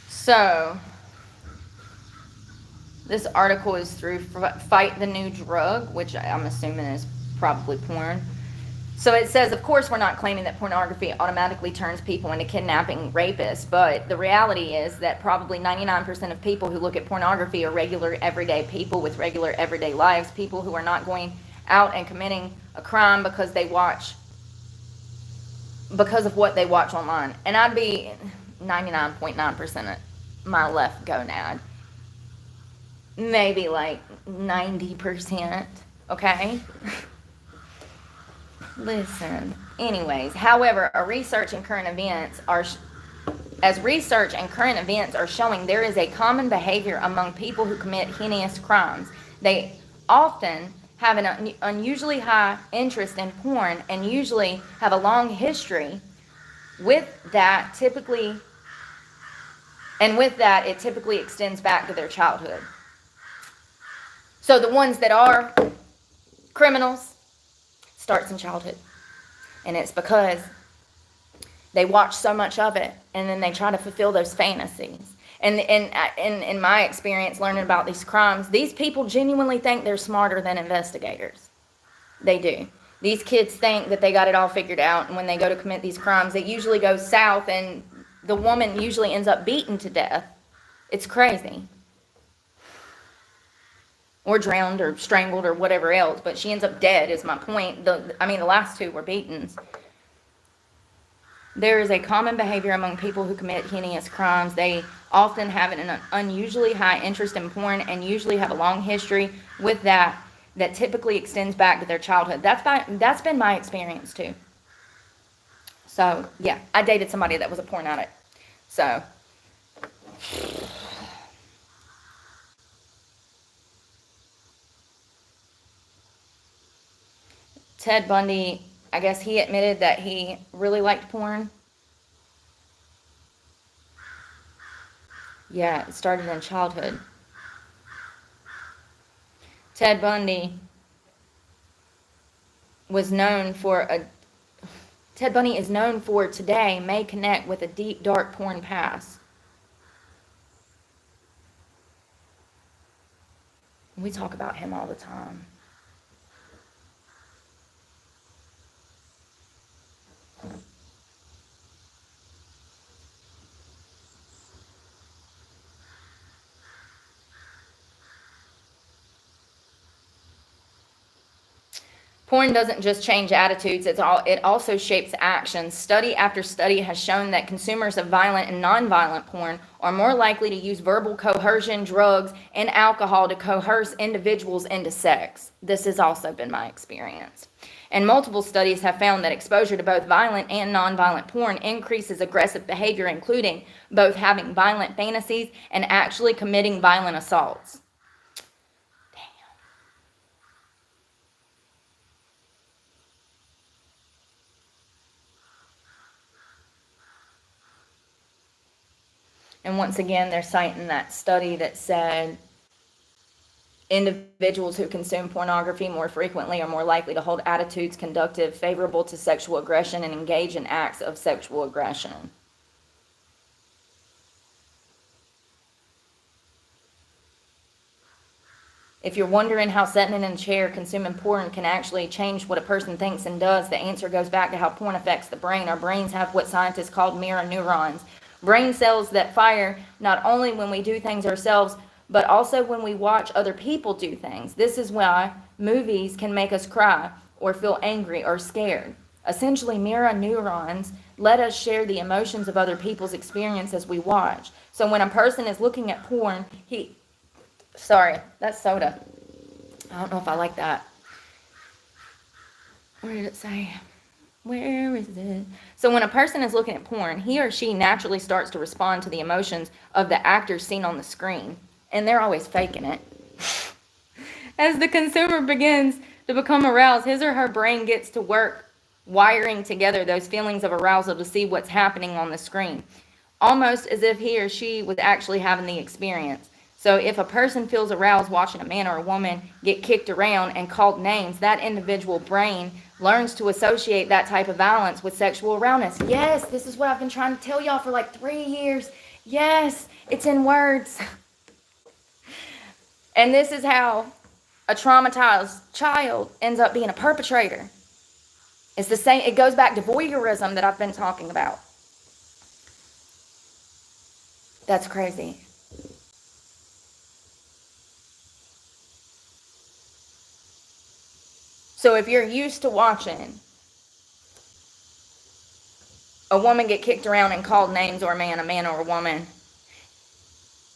So, this article is through Fight the New Drug, which I'm assuming is probably porn. So it says, of course, we're not claiming that pornography automatically turns people into kidnapping rapists, but the reality is that probably 99% of people who look at pornography are regular, everyday people with regular, everyday lives, people who are not going out and committing a crime because of what they watch online. And I'd be 99.9% of my left gonad. Maybe like 90%, okay? Listen. Anyways, however, research and current events are showing, there is a common behavior among people who commit heinous crimes. They often have an unusually high interest in porn and usually have a long history with that it typically extends back to their childhood. So the ones that are criminals starts in childhood. And it's because they watch so much of it and then they try to fulfill those fantasies. And in my experience learning about these crimes, these people genuinely think they're smarter than investigators. They do. These kids think that they got it all figured out, and when they go to commit these crimes, it usually goes south and the woman usually ends up beaten to death. It's crazy. Or drowned or strangled or whatever else, but she ends up dead is my point. The last two were beatings. There is a common behavior among people who commit heinous crimes. They often have an unusually high interest in porn and usually have a long history with that typically extends back to their childhood. That's been my experience too. So, yeah, I dated somebody that was a porn addict. So, Ted Bundy, I guess he admitted that he really liked porn. Yeah, it started in childhood. Ted Bundy is known for today may connect with a deep, dark porn past. We talk about him all the time. Porn doesn't just change attitudes, it also shapes actions. Study after study has shown that consumers of violent and nonviolent porn are more likely to use verbal coercion, drugs, and alcohol to coerce individuals into sex. This has also been my experience. And multiple studies have found that exposure to both violent and nonviolent porn increases aggressive behavior, including both having violent fantasies and actually committing violent assaults. And once again, they're citing that study that said individuals who consume pornography more frequently are more likely to hold attitudes conducive, favorable to sexual aggression, and engage in acts of sexual aggression. If you're wondering how sitting in a chair consuming porn can actually change what a person thinks and does, the answer goes back to how porn affects the brain. Our brains have what scientists call mirror neurons, brain cells that fire not only when we do things ourselves, but also when we watch other people do things. This is why movies can make us cry or feel angry or scared. Essentially, mirror neurons let us share the emotions of other people's experience as we watch. So when a person is looking at porn, sorry, that's soda. I don't know if I like that. Where did it say? Where is it? So when a person is looking at porn, he or she naturally starts to respond to the emotions of the actors seen on the screen. And they're always faking it. As the consumer begins to become aroused, his or her brain gets to work wiring together those feelings of arousal to see what's happening on the screen, almost as if he or she was actually having the experience. So if a person feels aroused watching a man or a woman get kicked around and called names, that individual brain learns to associate that type of violence with sexual arousal. Yes, this is what I've been trying to tell y'all for like 3 years. Yes, it's in words. And this is how a traumatized child ends up being a perpetrator. It's the same. It goes back to voyeurism that I've been talking about. That's crazy. So if you're used to watching a woman get kicked around and called names, or a man or a woman,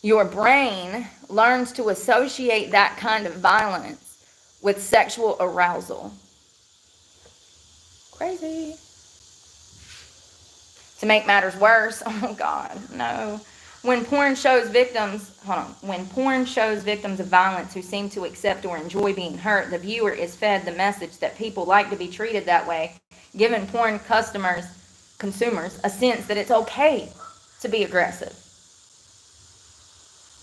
your brain learns to associate that kind of violence with sexual arousal. Crazy. To make matters worse, oh God, no. When porn shows victims of violence who seem to accept or enjoy being hurt, the viewer is fed the message that people like to be treated that way, giving porn consumers a sense that it's okay to be aggressive.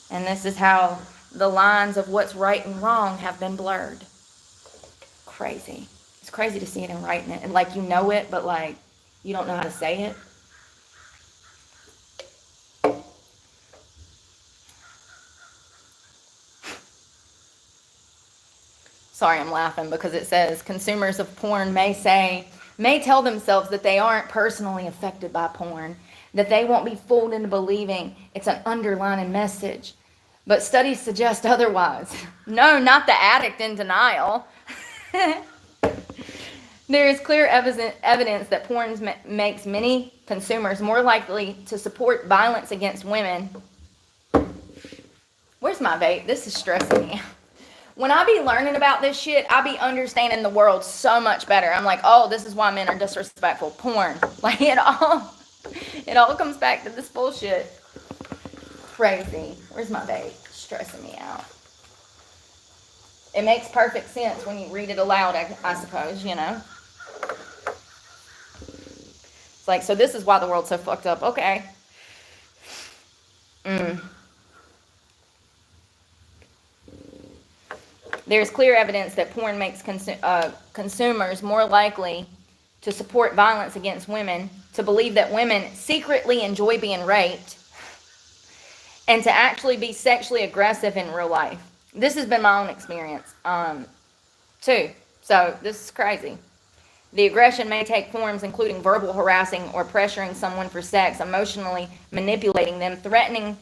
And this is how the lines of what's right and wrong have been blurred. Crazy. It's crazy to see it and writing it. And like you know it, but like you don't know how to say it. Sorry, I'm laughing because it says consumers of porn may tell themselves that they aren't personally affected by porn, that they won't be fooled into believing it's an underlying message. But studies suggest otherwise. No, not the addict in denial. There is clear evidence that porn makes many consumers more likely to support violence against women. Where's my vape? This is stressing me. When I be learning about this shit, I be understanding the world so much better. I'm like, oh, this is why men are disrespectful. Porn. Like, it all comes back to this bullshit. Crazy. Where's my vape? Stressing me out. It makes perfect sense when you read it aloud, I suppose, you know. It's like, so this is why the world's so fucked up. Okay. There's clear evidence that porn makes consumers more likely to support violence against women, to believe that women secretly enjoy being raped, and to actually be sexually aggressive in real life. This has been my own experience, too. So this is crazy. The aggression may take forms including verbal harassing or pressuring someone for sex, emotionally manipulating them, threatening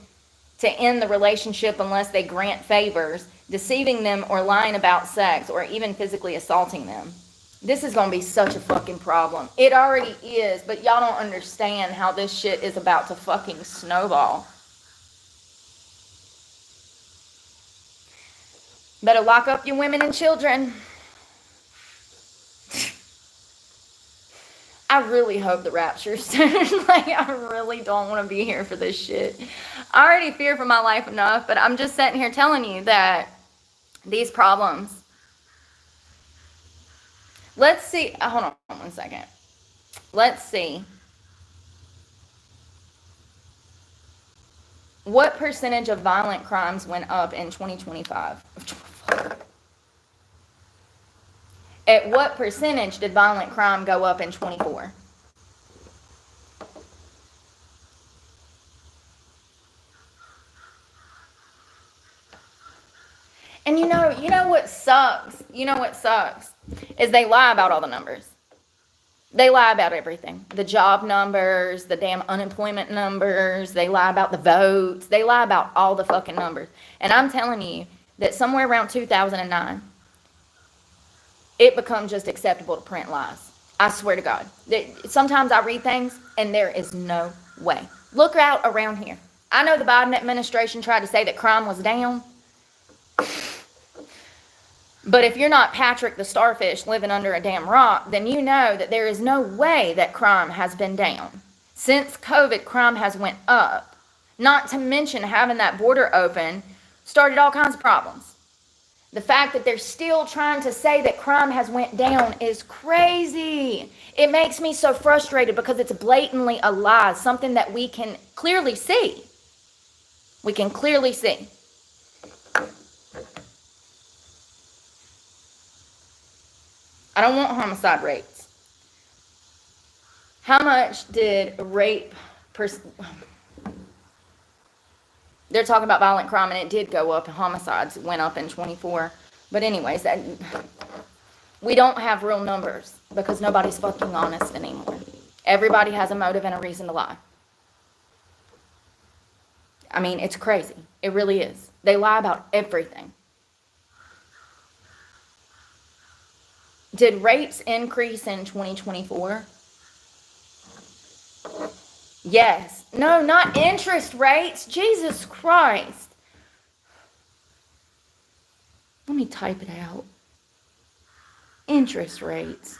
to end the relationship unless they grant favors, deceiving them or lying about sex, or even physically assaulting them. This is going to be such a fucking problem. It already is, but y'all don't understand how this shit is about to fucking snowball. Better lock up your women and children. I really hope the rapture's soon. Like, I really don't want to be here for this shit. I already fear for my life enough, but I'm just sitting here telling you that these problems. Let's see. Hold on 1 second. Let's see. What percentage of violent crimes went up in 2025? At what percentage did violent crime go up in 24? And you sucks? You know what sucks? Is they lie about all the numbers. They lie about everything. The job numbers, the damn unemployment numbers. They lie about the votes. They lie about all the fucking numbers. And I'm telling you that somewhere around 2009, it becomes just acceptable to print lies. I swear to God. Sometimes I read things and there is no way. Look out around here. I know the Biden administration tried to say that crime was down. But if you're not Patrick the Starfish living under a damn rock, then you know that there is no way that crime has been down. Since COVID, crime has went up. Not to mention having that border open started all kinds of problems. The fact that they're still trying to say that crime has went down is crazy. It makes me so frustrated because it's blatantly a lie, something that we can clearly see. We can clearly see. I don't want homicide rates. How much did rape... They're talking about violent crime, and it did go up. Homicides went up in 24. But anyways, we don't have real numbers because nobody's fucking honest anymore. Everybody has a motive and a reason to lie. I mean, it's crazy. It really is. They lie about everything. Did rapes increase in 2024? Yes. No, not interest rates. Jesus Christ. Let me type it out. Interest rates.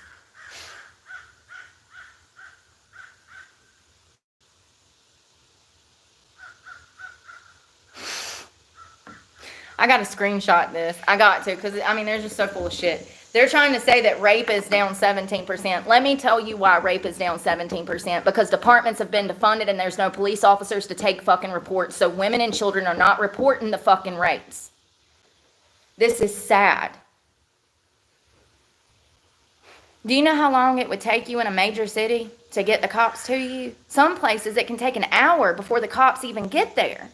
I got to screenshot this. I got to, because, I mean, they're just so full of shit. They're trying to say that rape is down 17%. Let me tell you why rape is down 17%. Because departments have been defunded and there's no police officers to take fucking reports. So women and children are not reporting the fucking rapes. This is sad. Do you know how long it would take you in a major city to get the cops to you? Some places it can take an hour before the cops even get there.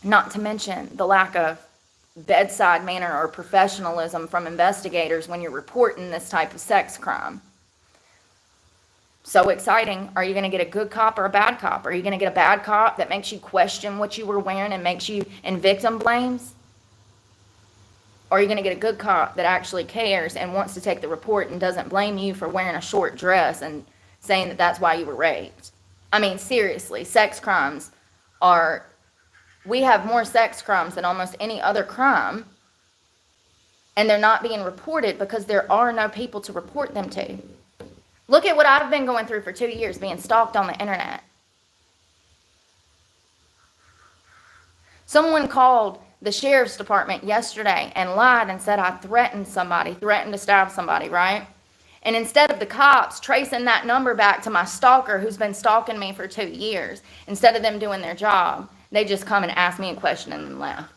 Not to mention the lack of bedside manner or professionalism from investigators when you're reporting this type of sex crime. So exciting. Are you going to get a good cop or a bad cop? Are you going to get a bad cop that makes you question what you were wearing and makes you in victim blames? Or are you going to get a good cop that actually cares and wants to take the report and doesn't blame you for wearing a short dress and saying that that's why you were raped? I mean, seriously, sex crimes are... We have more sex crimes than almost any other crime, and they're not being reported because there are no people to report them to. Look at what I've been going through for 2 years, being stalked on the internet. Someone called the sheriff's department yesterday and lied and said I threatened somebody, threatened to stab somebody, right? And instead of the cops tracing that number back to my stalker who's been stalking me for 2 years, instead of them doing their job, they just come and ask me a question and then left.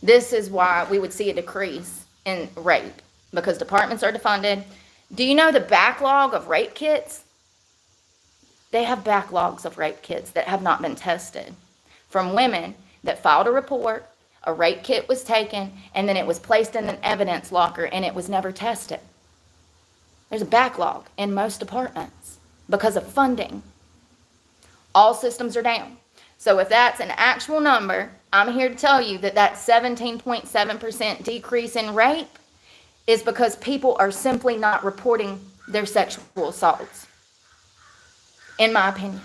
This is why we would see a decrease in rape, because departments are defunded. Do you know the backlog of rape kits? They have backlogs of rape kits that have not been tested. From women that filed a report, a rape kit was taken, and then it was placed in an evidence locker and it was never tested. There's a backlog in most departments because of funding. All systems are down. So if that's an actual number, I'm here to tell you that that 17.7% decrease in rape is because people are simply not reporting their sexual assaults. In my opinion.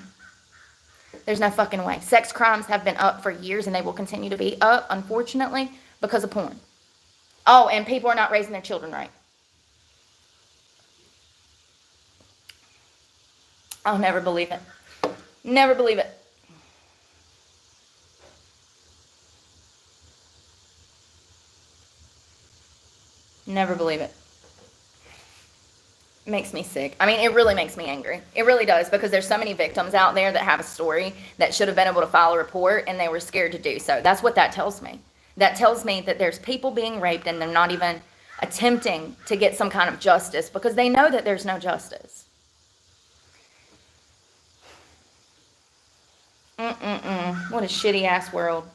There's no fucking way. Sex crimes have been up for years and they will continue to be up, unfortunately, because of porn. Oh, and people are not raising their children right. I'll never believe it. Never believe it. Never believe it. It makes me sick. I mean, it really makes me angry. It really does, because there's so many victims out there that have a story that should have been able to file a report and they were scared to do so. That's what that tells me. That tells me that there's people being raped and they're not even attempting to get some kind of justice because they know that there's no justice. What a shitty ass world.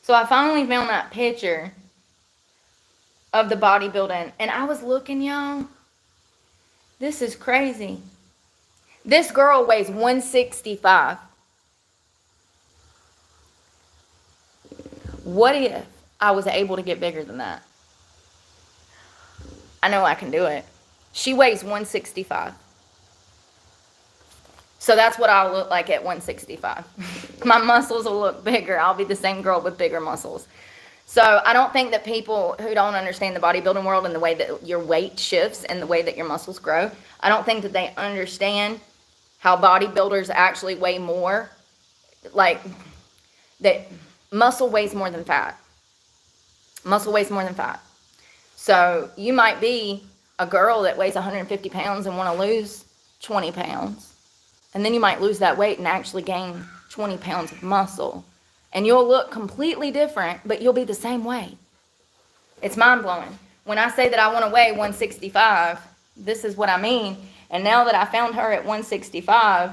So I finally found that picture of the bodybuilding, and I was looking, y'all. This is crazy. This girl weighs 165. What if I was able to get bigger than that? I know I can do it. She weighs 165. So that's what I'll look like at 165. My muscles will look bigger. I'll be the same girl with bigger muscles. So I don't think that people who don't understand the bodybuilding world and the way that your weight shifts and the way that your muscles grow, I don't think that they understand how bodybuilders actually weigh more. Like, that muscle weighs more than fat. Muscle weighs more than fat. So you might be a girl that weighs 150 pounds and want to lose 20 pounds. And then you might lose that weight and actually gain 20 pounds of muscle. And you'll look completely different, but you'll be the same weight. It's mind-blowing. When I say that I want to weigh 165, this is what I mean. And now that I found her at 165,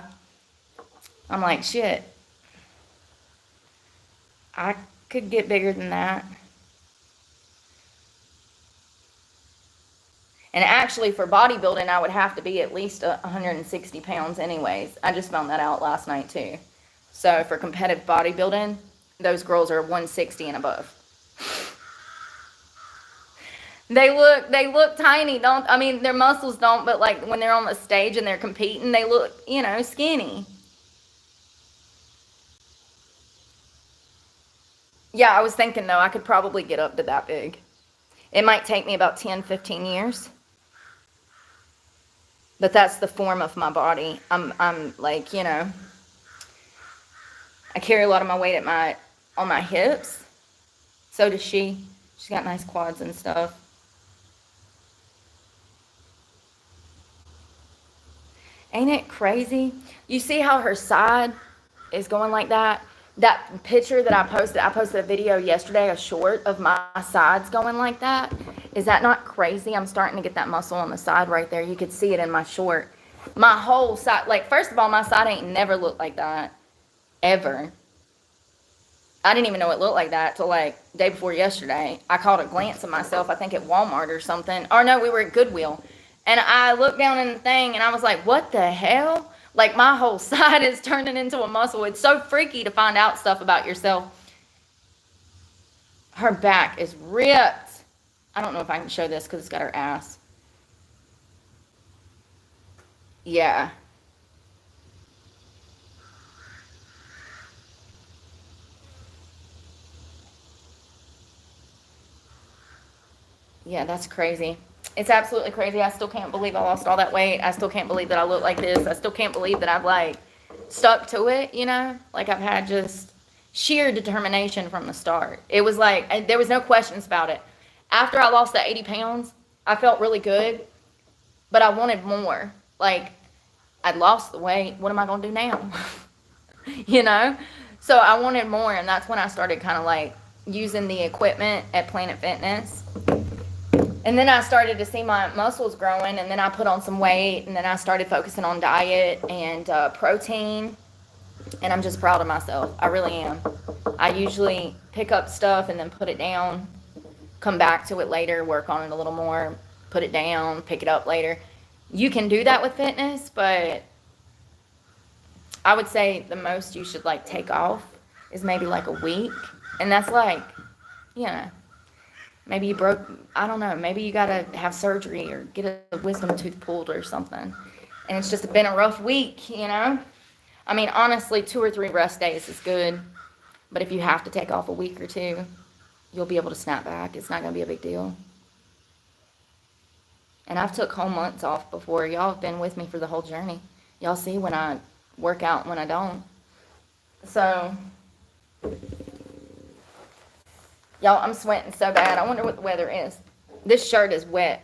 I'm like, shit, I could get bigger than that. And actually, for bodybuilding, I would have to be at least 160 pounds anyways. I just found that out last night, too. So for competitive bodybuilding, those girls are 160 and above. They look tiny, don't, I mean, their muscles don't, but like when they're on the stage and they're competing, they look, skinny. Yeah, I was thinking, though, I could probably get up to that big. It might take me about 10, 15 years. But that's the form of my body. I'm like, I carry a lot of my weight on my hips. So does she. She's got nice quads and stuff. Ain't it crazy? You see how her side is going like that? That picture that I posted a video yesterday, a short of my sides going like that. Is that not crazy? I'm starting to get that muscle on the side right there. You could see it in my short. My whole side, like, first of all, my side ain't never looked like that. Ever. I didn't even know it looked like that till like day before yesterday. I caught a glance of myself, I think at Walmart or something. Or no, we were at Goodwill. And I looked down in the thing and I was like, what the hell? Like, my whole side is turning into a muscle. It's so freaky to find out stuff about yourself. Her back is ripped. I don't know if I can show this because it's got her ass. Yeah. Yeah, that's crazy. It's absolutely crazy. I still can't believe I lost all that weight. I still can't believe that I look like this. I still can't believe that I've, like, stuck to it, Like, I've had just sheer determination from the start. It was like, there was no questions about it. After I lost the 80 pounds, I felt really good, but I wanted more. Like, I'd lost the weight. What am I going to do now? So I wanted more, and that's when I started kind of, like, using the equipment at Planet Fitness. And then I started to see my muscles growing, and then I put on some weight, and then I started focusing on diet and protein, and I'm just proud of myself. I really am. I usually pick up stuff and then put it down, come back to it later, work on it a little more, put it down, pick it up later. You can do that with fitness, but I would say the most you should, like, take off is maybe like a week, and that's like, maybe you broke, I don't know, maybe you gotta have surgery or get a wisdom tooth pulled or something. And it's just been a rough week, I mean, honestly, 2 or 3 rest days is good. But if you have to take off a week or 2, you'll be able to snap back. It's not gonna be a big deal. And I've took whole months off before. Y'all have been with me for the whole journey. Y'all see when I work out and when I don't. So, y'all, I'm sweating so bad. I wonder what the weather is. This shirt is wet.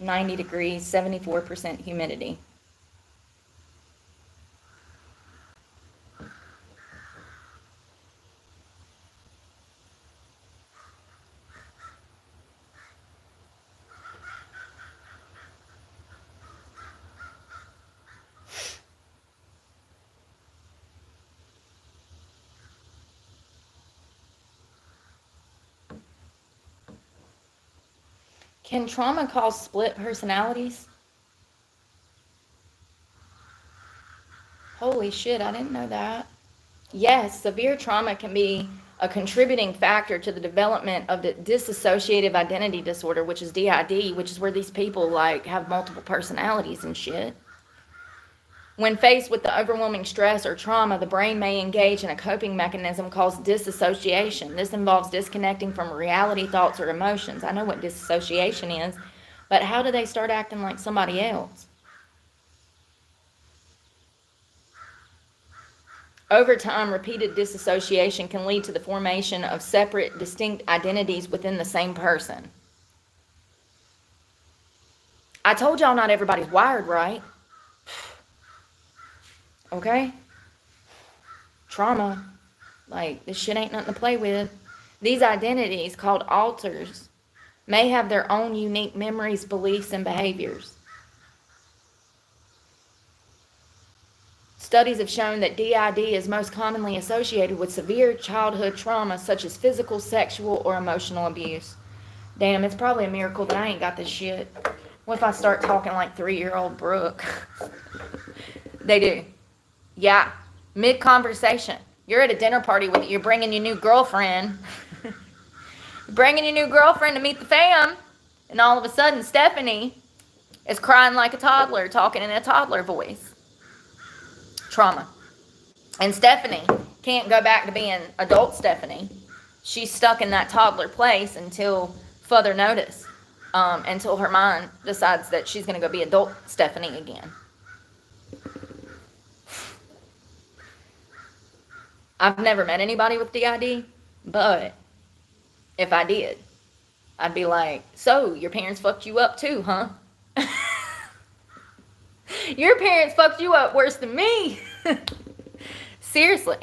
$90 degrees, 74% humidity. Can trauma cause split personalities? Holy shit, I didn't know that. Yes, severe trauma can be a contributing factor to the development of the dissociative identity disorder, which is DID, which is where these people like have multiple personalities and shit. When faced with the overwhelming stress or trauma, the brain may engage in a coping mechanism called disassociation. This involves disconnecting from reality, thoughts, or emotions. I know what disassociation is, but how do they start acting like somebody else? Over time, repeated disassociation can lead to the formation of separate, distinct identities within the same person. I told y'all not everybody's wired right. Okay? Trauma. Like, this shit ain't nothing to play with. These identities, called alters, may have their own unique memories, beliefs, and behaviors. Studies have shown that DID is most commonly associated with severe childhood trauma such as physical, sexual, or emotional abuse. Damn, it's probably a miracle that I ain't got this shit. What if I start talking like 3-year-old Brooke? They do. Yeah, mid-conversation. You're at a dinner party with you're bringing your new girlfriend. Bringing your new girlfriend to meet the fam. And all of a sudden, Stephanie is crying like a toddler, talking in a toddler voice. Trauma. And Stephanie can't go back to being adult Stephanie. She's stuck in that toddler place until further notice, until her mind decides that she's going to go be adult Stephanie again. I've never met anybody with DID, but if I did, I'd be like, so your parents fucked you up too, huh? Your parents fucked you up worse than me. Seriously.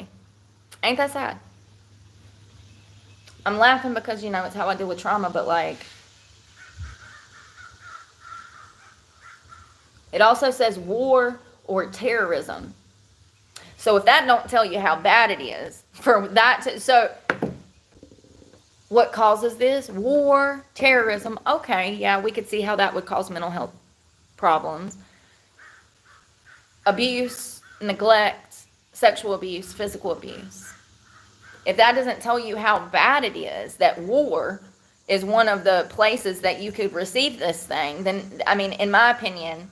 Ain't that sad? I'm laughing because, you know, it's how I deal with trauma, but like, it also says war or terrorism. So if that don't tell you how bad it is for that to, so what causes this? War, terrorism. Okay, yeah, we could see how that would cause mental health problems. Abuse, neglect, sexual abuse, physical abuse. If that doesn't tell you how bad it is, that war is one of the places that you could receive this thing, then, I mean, in my opinion,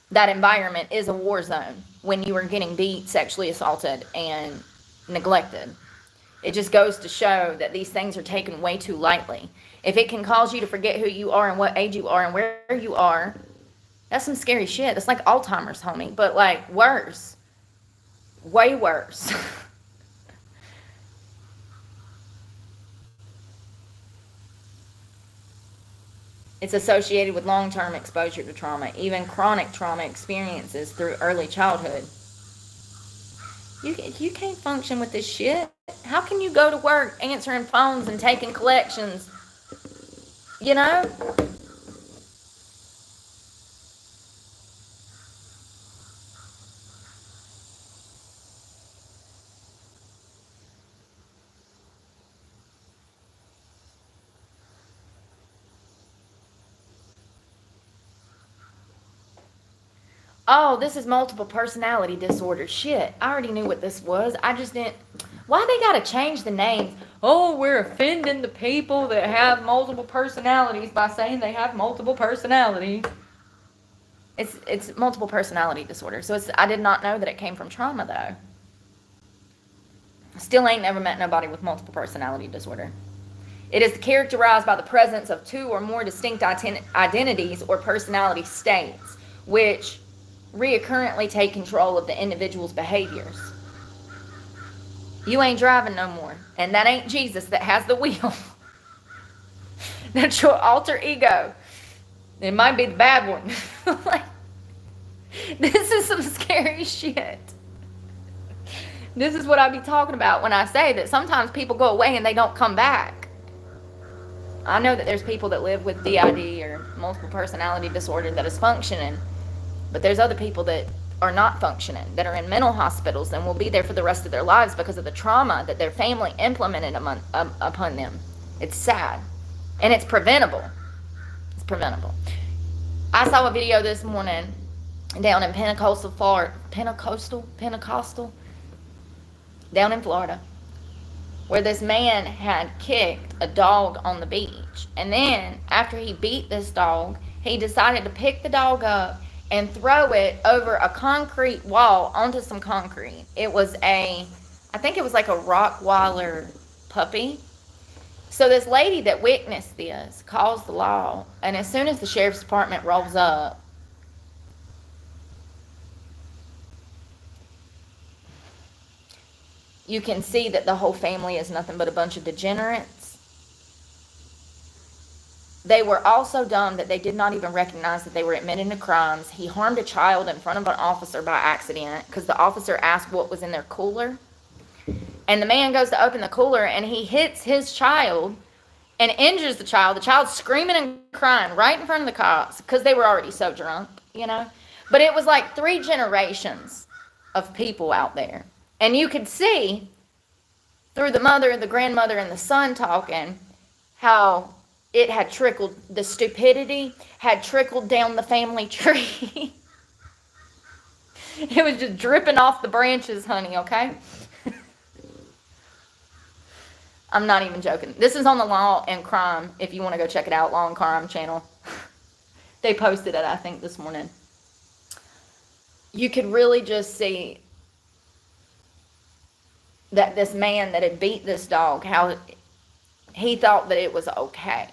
that environment is a war zone when you are getting beat, sexually assaulted, and neglected. It just goes to show that these things are taken way too lightly. If it can cause you to forget who you are and what age you are and where you are, that's some scary shit. That's like Alzheimer's, homie, but like worse. Way worse. It's associated with long-term exposure to trauma, even chronic trauma experiences through early childhood. You can't function with this shit. How can you go to work answering phones and taking collections? You know? Oh, this is multiple personality disorder. Shit, I already knew what this was. I just didn't. Why they gotta change the names? Oh, we're offending the people that have multiple personalities by saying they have multiple personalities. It's multiple personality disorder. So I did not know that it came from trauma though. Still ain't never met nobody with multiple personality disorder. It is characterized by the presence of two or more distinct identities or personality states, which reoccurrently take control of the individual's behaviors. You ain't driving no more, and that ain't Jesus that has the wheel. That's your alter ego. It might be the bad one. Like, this is some scary shit. This is what I be talking about when I say that sometimes people go away and they don't come back. I know that there's people that live with DID or multiple personality disorder that is functioning, but there's other people that are not functioning, that are in mental hospitals and will be there for the rest of their lives because of the trauma that their family implemented upon them. It's sad. And it's preventable. It's preventable. I saw a video this morning down in Pentecostal, down in Florida, where this man had kicked a dog on the beach. And then, after he beat this dog, he decided to pick the dog up and throw it over a concrete wall onto some concrete. It was I think it was like a Rottweiler puppy. So this lady that witnessed this calls the law, and as soon as the sheriff's department rolls up, you can see that the whole family is nothing but a bunch of degenerates. They were all so dumb that they did not even recognize that they were admitting to crimes. He harmed a child in front of an officer by accident because the officer asked what was in their cooler. And the man goes to open the cooler and he hits his child and injures the child. The child's screaming and crying right in front of the cops because they were already so drunk, you know. But it was like 3 generations of people out there. And you could see through the mother, the grandmother, and the son talking how it had trickled, the stupidity had trickled down the family tree. It was just dripping off the branches, honey, okay? I'm not even joking. This is on the Law and Crime, if you want to go check it out, Law and Crime channel. They posted it, I think, this morning. You could really just see that this man that had beat this dog, how he thought that it was okay.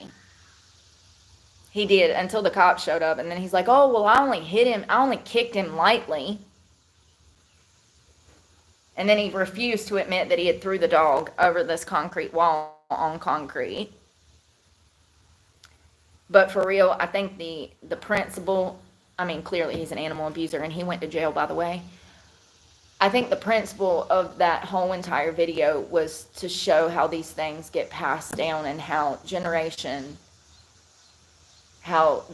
He did, until the cops showed up. And then he's like, oh, well, I only hit him. I only kicked him lightly. And then he refused to admit that he had threw the dog over this concrete wall on concrete. But for real, I think the principal, I mean, clearly he's an animal abuser, and he went to jail, by the way. I think the principle of that whole entire video was to show how these things get passed down and how the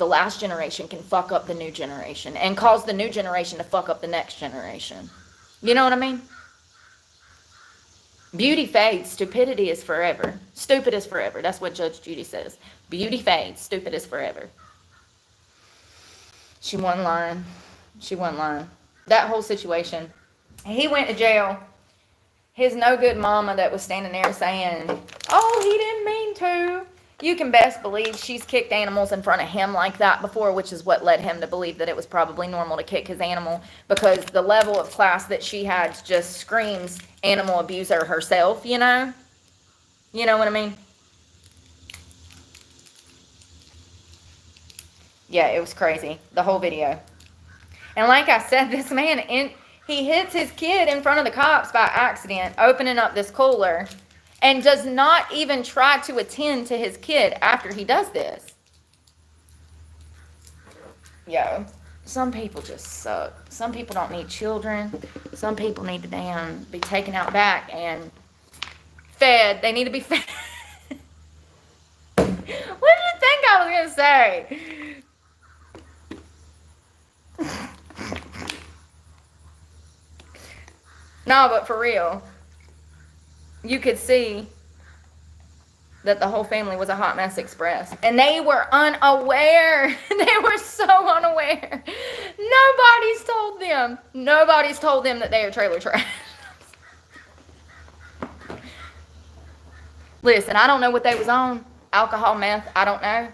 last generation can fuck up the new generation and cause the new generation to fuck up the next generation. You know what I mean? Beauty fades, stupidity is forever. Stupid is forever. That's what Judge Judy says. Beauty fades, stupid is forever. She wasn't lying. That whole situation. He went to jail. His no good mama that was standing there saying, oh, he didn't mean to. You can best believe she's kicked animals in front of him like that before, which is what led him to believe that it was probably normal to kick his animal, because the level of class that she had just screams animal abuser herself, you know? You know what I mean? Yeah, it was crazy. The whole video. And like I said, this man, he hits his kid in front of the cops by accident, opening up this cooler, and does not even try to attend to his kid after he does this. Yo, some people just suck. Some people don't need children. Some people need to be taken out back and fed. They need to be fed. What did you think I was going to say? No, but for real, you could see that the whole family was a hot mess express. And they were unaware. They were so unaware. Nobody's told them that they are trailer trash. Listen, I don't know what they was on. Alcohol, meth, I don't know.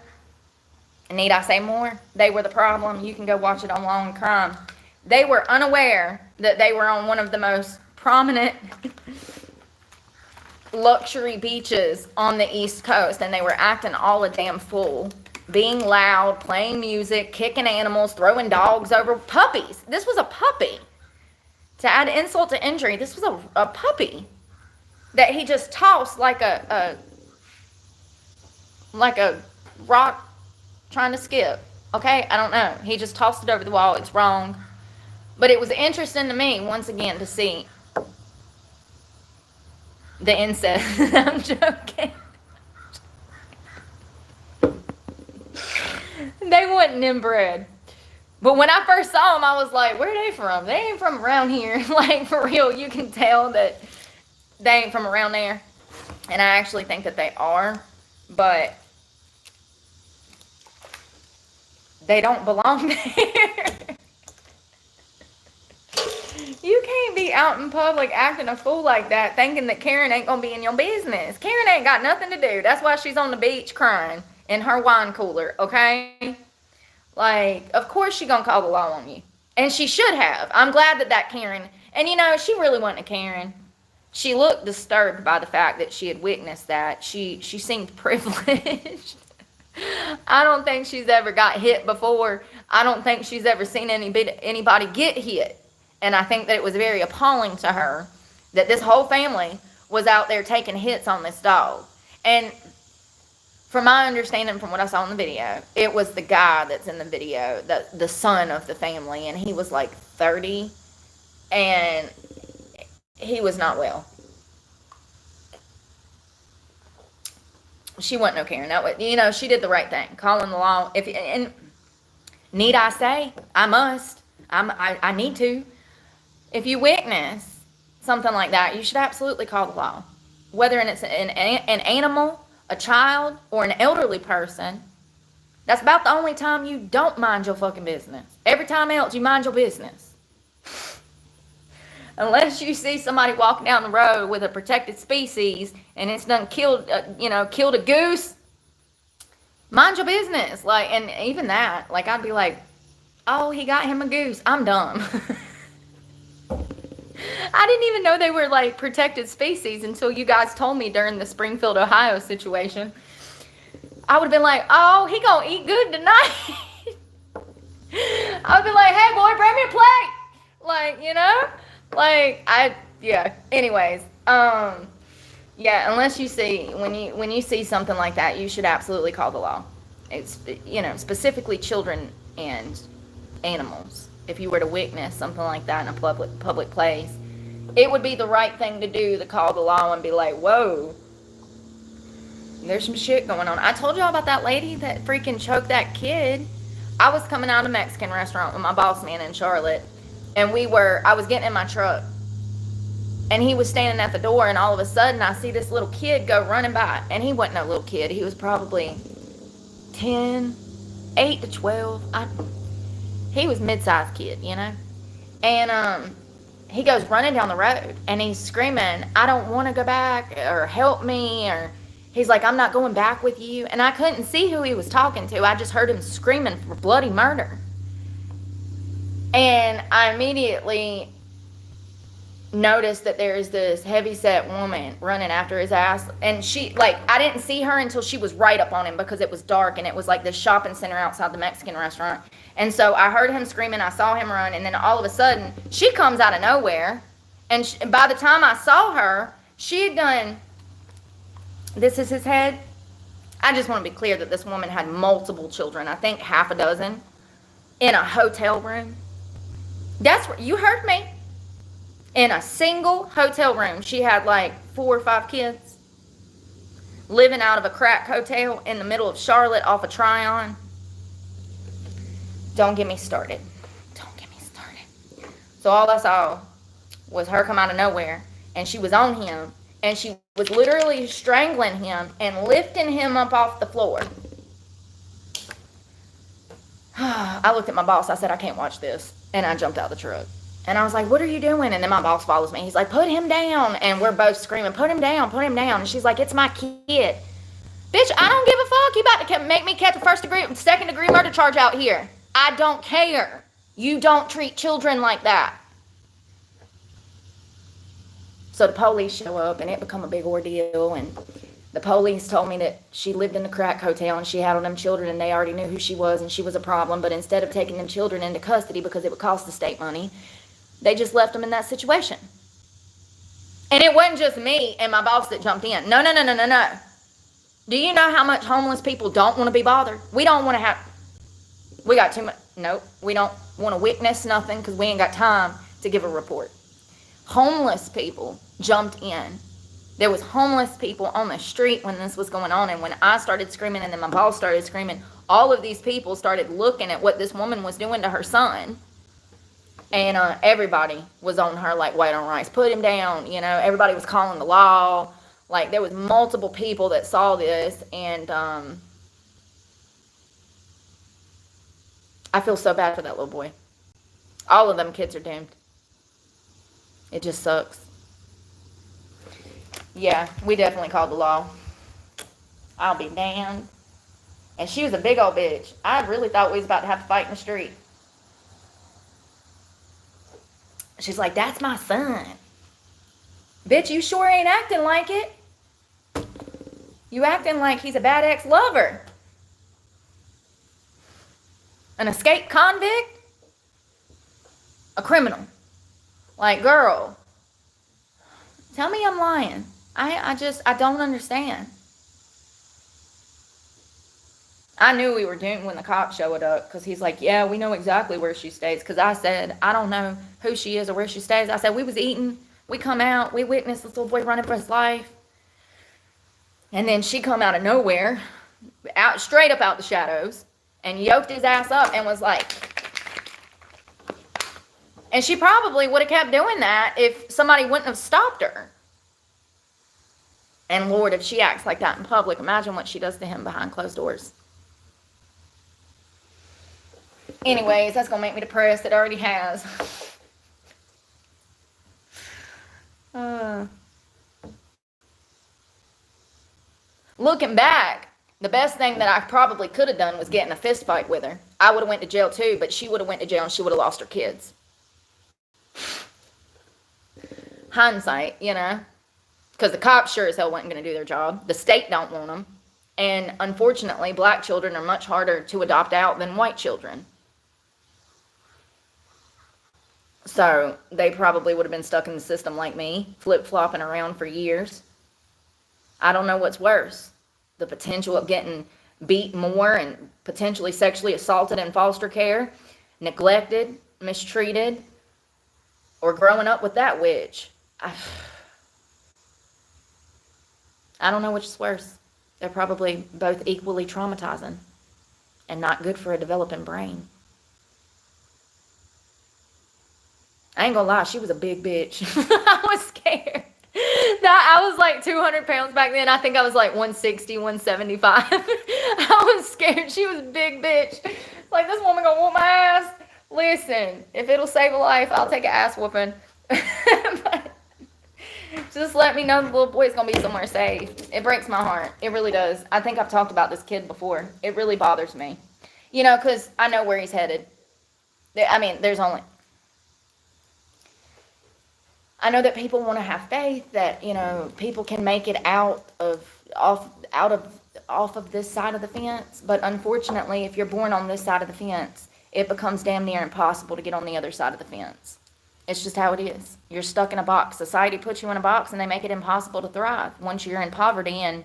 Need I say more? They were the problem. You can go watch it on Law and Crime. They were unaware that they were on one of the most prominent luxury beaches on the East Coast, and they were acting all a damn fool, being loud, playing music, kicking animals, throwing dogs over puppies. This was a puppy. To add insult to injury, this was a puppy that he just tossed like a rock trying to skip. Okay, I don't know. He just tossed it over the wall. It's wrong. But it was interesting to me, once again, to see the incest. I'm joking. They wasn't inbred. But when I first saw them, I was like, where are they from? They ain't from around here. Like, for real, you can tell that they ain't from around there. And I actually think that they are. But They don't belong there. You can't be out in public acting a fool like that, thinking that Karen ain't gonna be in your business. Karen ain't got nothing to do. That's why she's on the beach crying in her wine cooler, okay? Like, of course she gonna call the law on you. And she should have. I'm glad that Karen, and you know, she really wasn't a Karen. She looked disturbed by the fact that she had witnessed that. She seemed privileged. I don't think she's ever got hit before. I don't think she's ever seen anybody get hit. And I think that it was very appalling to her that this whole family was out there taking hits on this dog. And from my understanding, from what I saw in the video, it was the guy that's in the video, the son of the family, and he was like 30, and he was not well. She wasn't no Karen. That, you know, she did the right thing, calling the law. And need I say? I must. I need to. If you witness something like that, you should absolutely call the law. Whether it's an animal, a child, or an elderly person, that's about the only time you don't mind your fucking business. Every time else, you mind your business. Unless you see somebody walking down the road with a protected species and it's done killed a goose, mind your business. Like, and even that, like, I'd be like, oh, he got him a goose. I'm dumb. I didn't even know they were like protected species until you guys told me during the Springfield, Ohio situation. I would have been like, oh, he gonna eat good tonight. I would be like, hey boy, bring me a plate. Like, you know, like anyways, unless you see, when you see something like that, you should absolutely call the law. It's, you know, specifically children and animals. If you were to witness something like that in a public place, it would be the right thing to do to call the law and be like, whoa, there's some shit going on. I told y'all about that lady that freaking choked that kid. I was coming out of a Mexican restaurant with my boss man in Charlotte, and I was getting in my truck, and he was standing at the door, and all of a sudden I see this little kid go running by, and he wasn't no little kid. He was probably 8 to 12. He was mid-sized kid, you know? And he goes running down the road, and he's screaming, I don't want to go back, or help me, or he's like, I'm not going back with you. And I couldn't see who he was talking to. I just heard him screaming for bloody murder. And I immediately noticed that there's this heavy-set woman running after his ass. And she, like, I didn't see her until she was right up on him because it was dark, and it was like this shopping center outside the Mexican restaurant. And so I heard him screaming, I saw him run, and then all of a sudden, she comes out of nowhere. And by the time I saw her, she had done, this is his head. I just want to be clear that this woman had multiple children, I think half a dozen, in a hotel room. That's what, you heard me. In a single hotel room, she had like 4 or 5 kids living out of a crack hotel in the middle of Charlotte off a Tryon. Don't get me started. Don't get me started. So all I saw was her come out of nowhere, and she was on him, and she was literally strangling him and lifting him up off the floor. I looked at my boss. I said, I can't watch this. And I jumped out of the truck. And I was like, what are you doing? And then my boss follows me. He's like, put him down. And we're both screaming, put him down, put him down. And she's like, it's my kid. Bitch, I don't give a fuck. You about to make me catch a second degree murder charge out here. I don't care. You don't treat children like that. So the police show up, and it become a big ordeal. And the police told me that she lived in the crack hotel, and she had all them children, and they already knew who she was, and she was a problem. But instead of taking them children into custody because it would cost the state money, they just left them in that situation. And it wasn't just me and my boss that jumped in. No. Do you know how much homeless people don't want to be bothered? We don't want to have... We got too much... Nope. We don't want to witness nothing because we ain't got time to give a report. Homeless people jumped in. There was homeless people on the street when this was going on. And when I started screaming and then my boss started screaming, all of these people started looking at what this woman was doing to her son. And everybody was on her like white on rice. Put him down. You know, everybody was calling the law. Like, there was multiple people that saw this. And I feel so bad for that little boy. All of them kids are doomed. It just sucks. Yeah, we definitely called the law. I'll be damned. And she was a big old bitch. I really thought we was about to have to fight in the street. She's like, that's my son. Bitch, you sure ain't acting like it. You acting like he's a bad ex-lover. An escaped convict. A criminal. Like, girl, tell me I'm lying. I don't understand. I knew we were doomed when the cops showed up, because he's like, yeah, we know exactly where she stays. Because I said, I don't know who she is or where she stays. I said, we was eating. We come out. We witnessed this little boy running for his life. And then she come out of nowhere, out straight up out the shadows, and yoked his ass up and was like, and she probably would have kept doing that if somebody wouldn't have stopped her. And Lord, if she acts like that in public, imagine what she does to him behind closed doors. Anyways, that's going to make me depressed. It already has. Looking back, the best thing that I probably could have done was get in a fist fight with her. I would have went to jail too, but she would have went to jail and she would have lost her kids. Hindsight, you know. Because the cops sure as hell wasn't going to do their job. The state don't want them. And unfortunately, black children are much harder to adopt out than white children. So they probably would have been stuck in the system like me, flip-flopping around for years. I don't know what's worse. The potential of getting beat more and potentially sexually assaulted in foster care, neglected, mistreated, or growing up with that witch. I don't know which is worse. They're probably both equally traumatizing and not good for a developing brain. I ain't gonna lie, she was a big bitch. I was scared. I was like 200 pounds back then. I think I was like 160, 175. I was scared. She was a big bitch. Like, this woman gonna whoop my ass. Listen, if it'll save a life, I'll take an ass whooping. But just let me know the little boy's gonna be somewhere safe. It breaks my heart. It really does. I think I've talked about this kid before. It really bothers me. You know, because I know where he's headed. I mean, I know that people want to have faith that, you know, people can make it off of this side of the fence. But unfortunately, if you're born on this side of the fence, it becomes damn near impossible to get on the other side of the fence. It's just how it is. You're stuck in a box. Society puts you in a box and they make it impossible to thrive once you're in poverty. And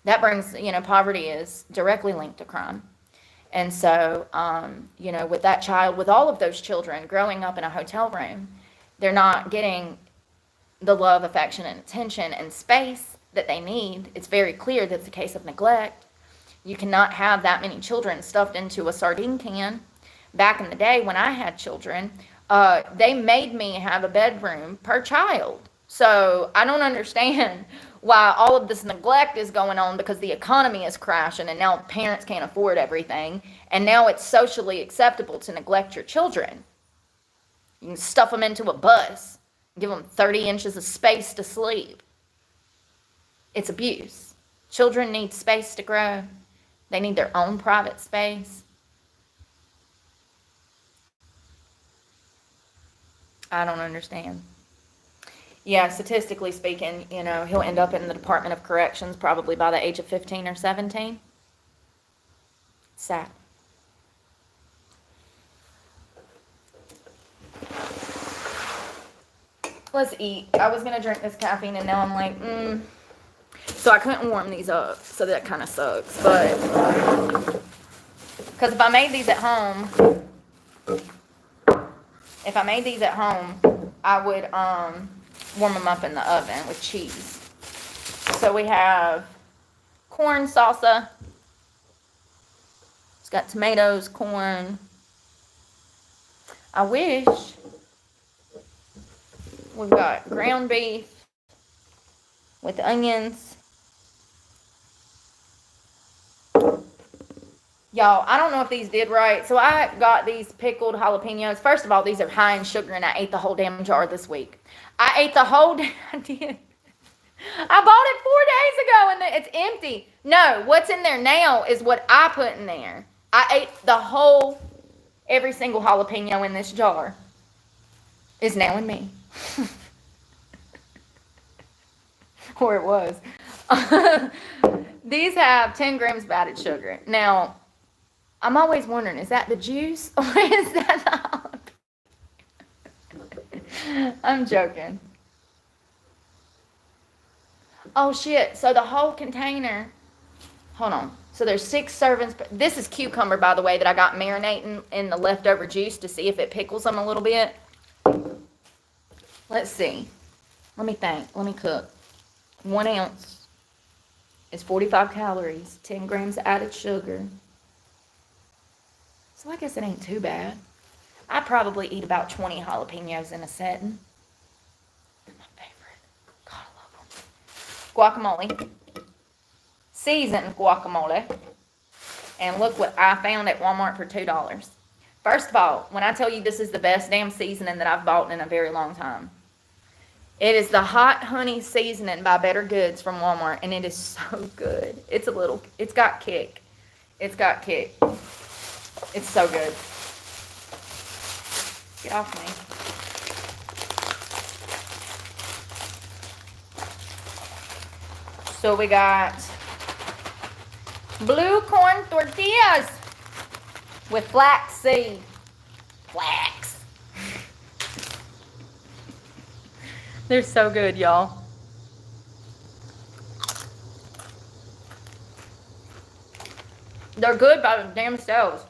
that brings, you know, poverty is directly linked to crime. And so, you know, with that child, with all of those children growing up in a hotel room, they're not getting the love, affection, and attention and space that they need. It's very clear that it's a case of neglect. You cannot have that many children stuffed into a sardine can. Back in the day when I had children, they made me have a bedroom per child. So I don't understand why all of this neglect is going on, because the economy is crashing and now parents can't afford everything. And now it's socially acceptable to neglect your children. You can stuff them into a bus. Give them 30 inches of space to sleep. It's abuse. Children need space to grow. They need their own private space. I don't understand. Yeah, statistically speaking, you know, he'll end up in the Department of Corrections probably by the age of 15 or 17. Sad. Let's eat. I was going to drink this caffeine and now I'm like, So I couldn't warm these up, so that kind of sucks. But, because if I made these at home, I would warm them up in the oven with cheese. So we have corn salsa. It's got tomatoes, corn. I wish. We've got ground beef with onions. Y'all, I don't know if these did right. So I got these pickled jalapenos. First of all, these are high in sugar, and I ate the whole damn jar this week. I ate the whole I did. I bought it 4 days ago, and it's empty. No, what's in there now is what I put in there. I ate every single jalapeno in this jar is now in me. Or it was. These have 10 grams of added sugar. Now, I'm always wondering, is that the juice or is that the I'm joking. Oh, shit. So the whole container, hold on. So there's 6 servings. This is cucumber, by the way, that I got marinating in the leftover juice to see if it pickles them a little bit. Let's see. Let me think. Let me cook. 1 ounce is 45 calories, 10 grams of added sugar. So I guess it ain't too bad. I probably eat about 20 jalapenos in a setting. They're my favorite. God, I love them. Guacamole. Seasoned guacamole. And look what I found at Walmart for $2. First of all, when I tell you this is the best damn seasoning that I've bought in a very long time, it is the hot honey seasoning by Better Goods from Walmart, and it is so good. It's got kick. It's got kick. It's so good. Get off me. So we got blue corn tortillas with flax seed. Flax. They're so good, y'all. They're good by the damn selves.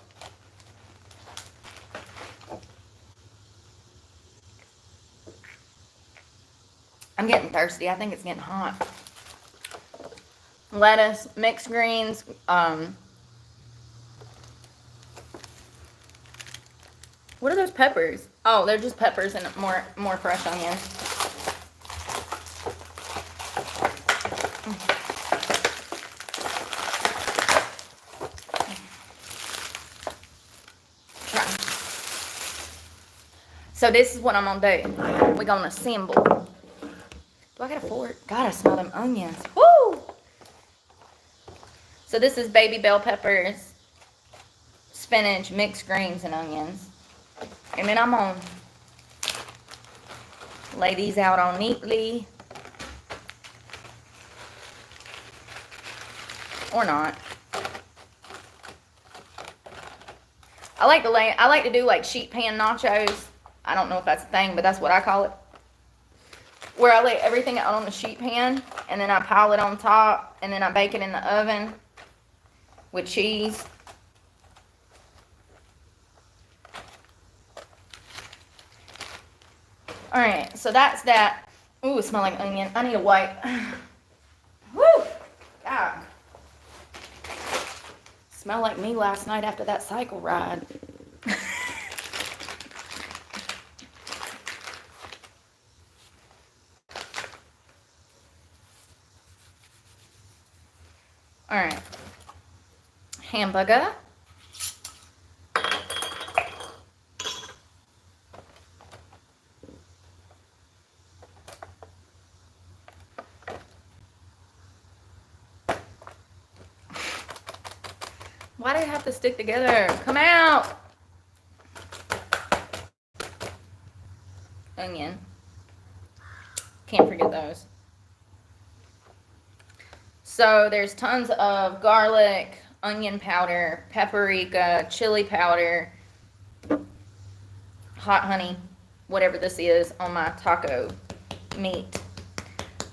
I'm getting thirsty. I think it's getting hot. Lettuce, mixed greens, what are those peppers? Oh, they're just peppers and more fresh onions. So this is what I'm gonna do. We're gonna assemble. Do I got a fork? God, I smell them onions. Woo! So this is baby bell peppers, spinach, mixed greens, and onions. And then I'm gonna lay these out on neatly. Or not. I like to do like sheet pan nachos. I don't know if that's a thing, but that's what I call it. Where I lay everything out on the sheet pan, and then I pile it on top, and then I bake it in the oven with cheese. Alright, so that's that. Ooh, it smells like onion. I need a wipe. Woo! God. Smelled like me last night after that cycle ride. Alright. Hamburger. Why do they have to stick together? Come out! Onion. Can't forget those. So there's tons of garlic, onion powder, paprika, chili powder, hot honey, whatever this is, on my taco meat.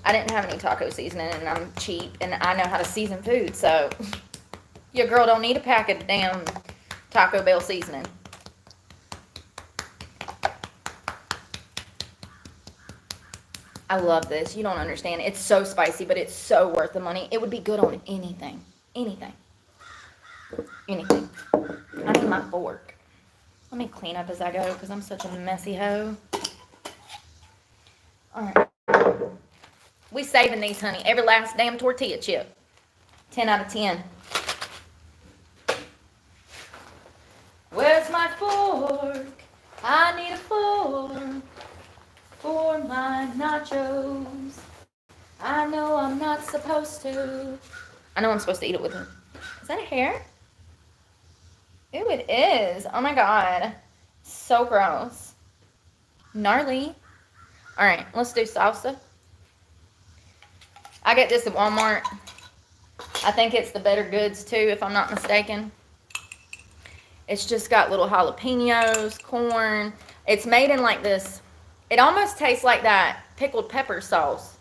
I didn't have any taco seasoning, and I'm cheap, and I know how to season food, so your girl don't need a pack of damn Taco Bell seasoning. I love this. You don't understand. It's so spicy, but it's so worth the money. It would be good on anything. Anything. Anything. I need my fork. Let me clean up as I go because I'm such a messy hoe. Alright. We saving these, honey. Every last damn tortilla chip. 10 out of 10. my fork. I need a fork for my nachos. I know I'm not supposed to. I know I'm supposed to eat it with it. Is that a hair? Ew, it is. Oh my god. So gross. Gnarly. Alright, let's do salsa. I get this at Walmart. I think it's the Better Goods too, if I'm not mistaken. It's just got little jalapenos, corn. It's made in like this. It almost tastes like that pickled pepper sauce.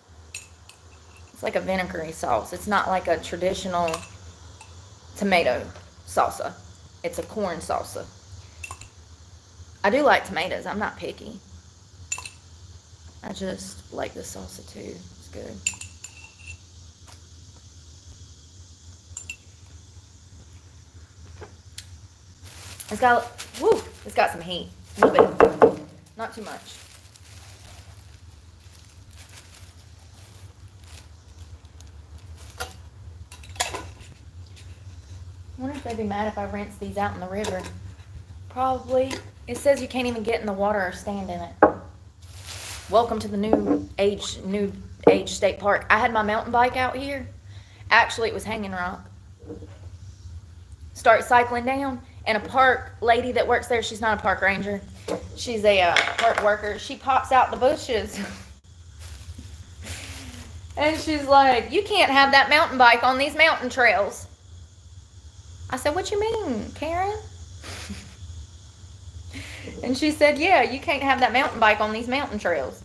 It's like a vinegary sauce. It's not like a traditional tomato salsa. It's a corn salsa. I do like tomatoes. I'm not picky. I just like this salsa too. It's good. It's got some heat. A little bit. Not too much. I wonder if they'd be mad if I rinse these out in the river. Probably. It says you can't even get in the water or stand in it. Welcome to the New Age State Park. I had my mountain bike out here. Actually, it was hanging rock. Start cycling down, and a park lady that works there, she's not a park ranger. She's a park worker. She pops out the bushes. And she's like, you can't have that mountain bike on these mountain trails. I said, what you mean, Karen? And she said, yeah, you can't have that mountain bike on these mountain trails.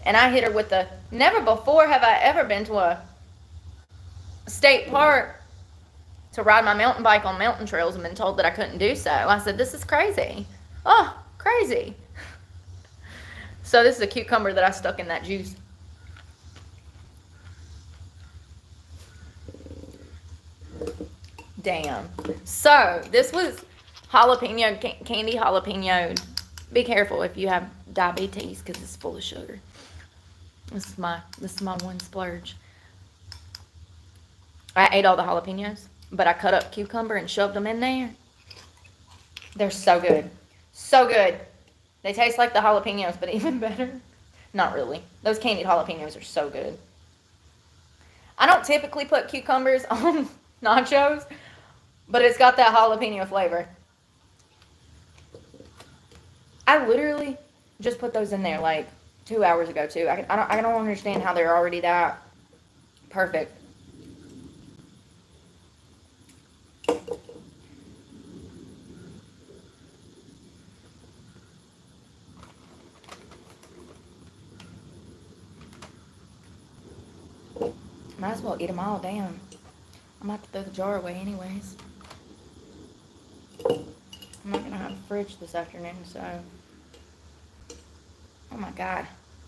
And I hit her with the, never before have I ever been to a state park to ride my mountain bike on mountain trails and been told that I couldn't do so. I said, this is crazy. Oh, crazy. So this is a cucumber that I stuck in that juice. Damn. So this was jalapeno, candy jalapeno. Be careful if you have diabetes because it's full of sugar. This is my one splurge. I ate all the jalapenos, but I cut up cucumber and shoved them in there. They're so good. So good. They taste like the jalapenos, but even better. Not really. Those candied jalapenos are so good. I don't typically put cucumbers on nachos, but it's got that jalapeno flavor. I literally just put those in there like 2 hours ago too. I don't understand how they're already that perfect. Might as well eat them all down. I'm going to have to throw the jar away anyways. I'm not going to have a fridge this afternoon, so. Oh my God.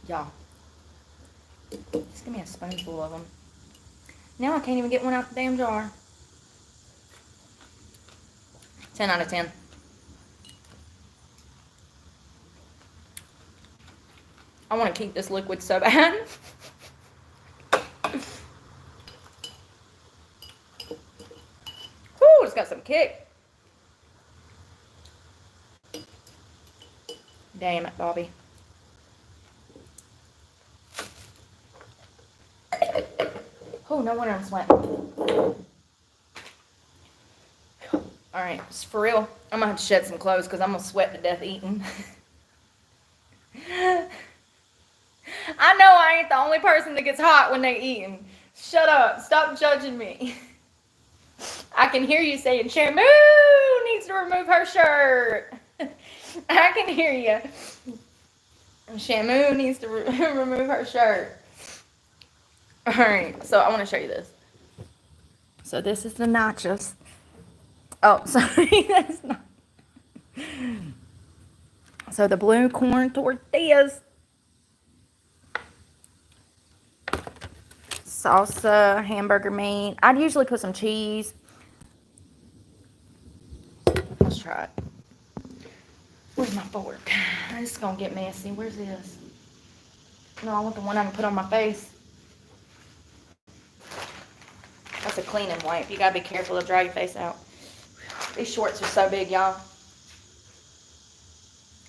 Y'all. Just give me a spoonful of them. Now I can't even get one out the damn jar. 10 out of 10. I want to keep this liquid so bad. Whoo, it's got some kick. Damn it, Bobby. Oh, no wonder I'm sweating. Alright, for real, I'm going to have to shed some clothes because I'm going to sweat to death eating. I know I ain't the only person that gets hot when they eating. Shut up. Stop judging me. I can hear you saying, Shamu needs to remove her shirt. I can hear you. Shamu needs to remove her shirt. Alright, so I want to show you this. So this is the nachos. Oh, sorry, that's not. So the blue corn tortillas. Salsa, hamburger meat. I'd usually put some cheese. Let's try it. Where's my fork? This is going to get messy. Where's this? No, I want the one I can put on my face. That's a cleaning wipe. You got to be careful to dry your face out. These shorts are so big, y'all.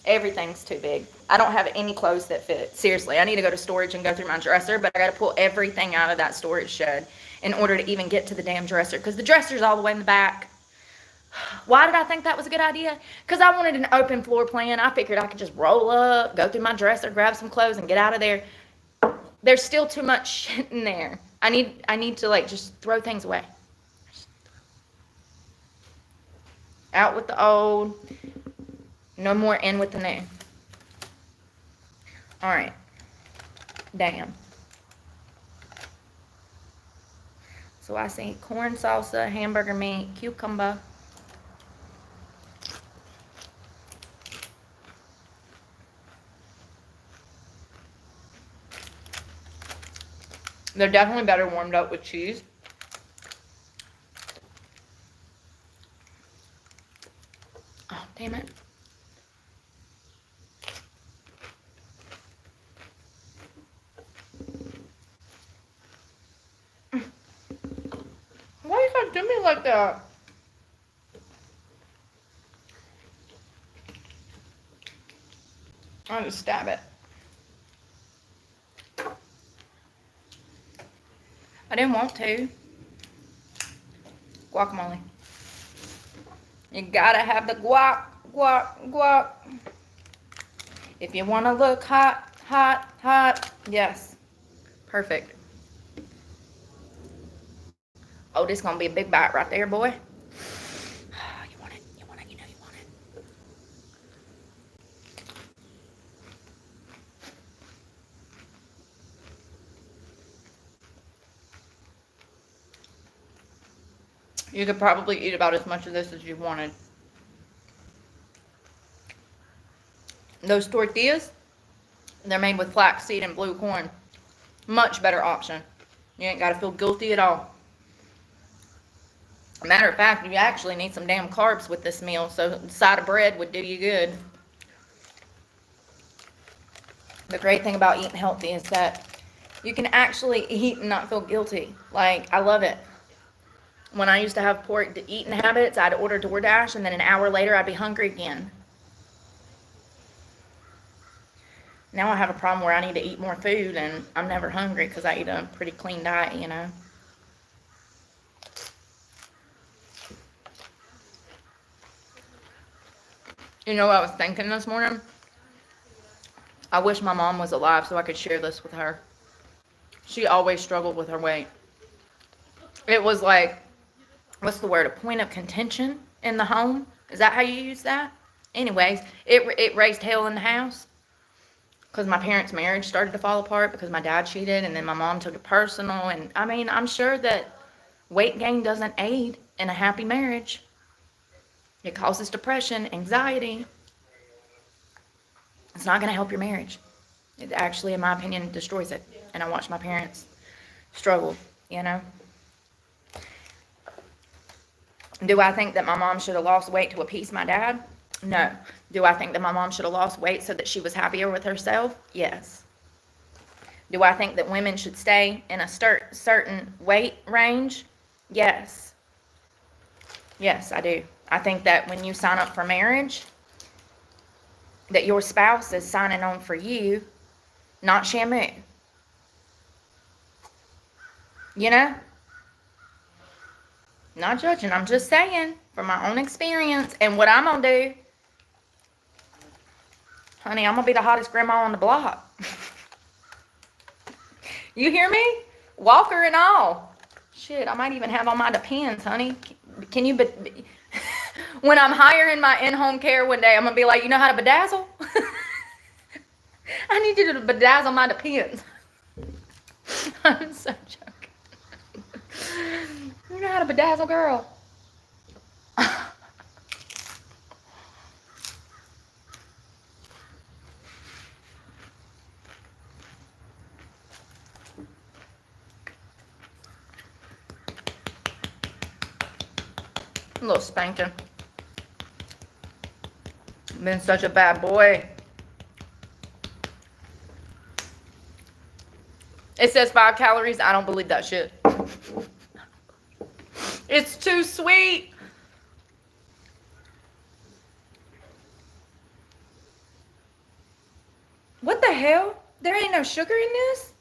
Everything's too big. I don't have any clothes that fit. Seriously, I need to go to storage and go through my dresser, but I got to pull everything out of that storage shed in order to even get to the damn dresser, because the dresser's all the way in the back. Why did I think that was a good idea? Because I wanted an open floor plan. I figured I could just roll up, go through my dresser, grab some clothes, and get out of there. There's still too much shit in there. I need to, like, just throw things away. Out with the old. No more in with the new. All right. Damn. So I see corn salsa, hamburger meat, cucumber. They're definitely better warmed up with cheese. Oh, damn it. Why you gotta do me like that? I'll just stab it. I didn't want to. Guacamole. You gotta have the guac, guac, guac. If you wanna look hot, hot, hot. Yes. Perfect. Oh, this is gonna be a big bite right there, boy. You want it, you want it, you know you want it. You could probably eat about as much of this as you wanted. Those tortillas, they're made with flaxseed and blue corn. Much better option. You ain't gotta feel guilty at all. Matter of fact, you actually need some damn carbs with this meal, so a side of bread would do you good. The great thing about eating healthy is that you can actually eat and not feel guilty. Like, I love it. When I used to have poor eating habits, I'd order DoorDash, and then an hour later, I'd be hungry again. Now I have a problem where I need to eat more food, and I'm never hungry because I eat a pretty clean diet, you know. You know what I was thinking this morning? I wish my mom was alive so I could share this with her. She always struggled with her weight. It was like, what's the word? A point of contention in the home? Is that how you use that? Anyways, it raised hell in the house. Because my parents' marriage started to fall apart because my dad cheated, and then my mom took it personal. And I mean, I'm sure that weight gain doesn't aid in a happy marriage. It causes depression, anxiety. It's not going to help your marriage. It actually, in my opinion, destroys it. And I watched my parents struggle, you know. Do I think that my mom should have lost weight to appease my dad? No. Do I think that my mom should have lost weight so that she was happier with herself? Yes. Do I think that women should stay in a certain weight range? Yes. Yes, I do. I think that when you sign up for marriage, that your spouse is signing on for you, not Shamu. You know? Not judging. I'm just saying from my own experience and what I'm going to do. Honey, I'm going to be the hottest grandma on the block. You hear me? Walker and all. Shit, I might even have on my Depends, honey. Can you... When I'm hiring my in-home care one day, I'm going to be like, you know how to bedazzle? I need you to bedazzle my Depends. I'm so joking. You know how to bedazzle, girl. A little spanking. Been such a bad boy. It says 5 calories. I don't believe that shit. It's too sweet. What the hell? There ain't no sugar in this?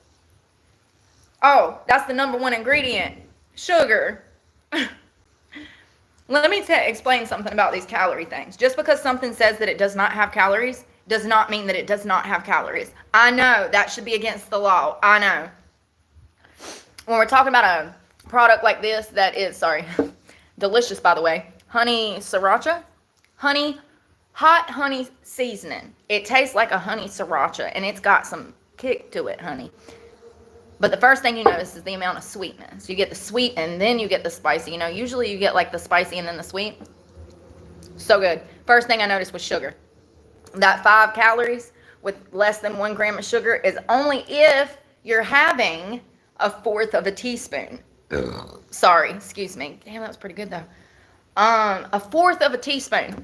Oh, that's the number one ingredient. Sugar. Let me explain something about these calorie things. Just because something says that it does not have calories does not mean that it does not have calories. I know that should be against the law. I know. When we're talking about a product like this that is, sorry, delicious by the way, honey sriracha, hot honey seasoning. It tastes like a honey sriracha and it's got some kick to it, honey. But the first thing you notice is the amount of sweetness. You get the sweet and then you get the spicy. You know, usually you get like the spicy and then the sweet. So good. First thing I noticed was sugar. That 5 calories with less than 1 gram of sugar is only if you're having 1/4 of a teaspoon. Sorry, excuse me. Damn, that was pretty good though. 1/4 of a teaspoon.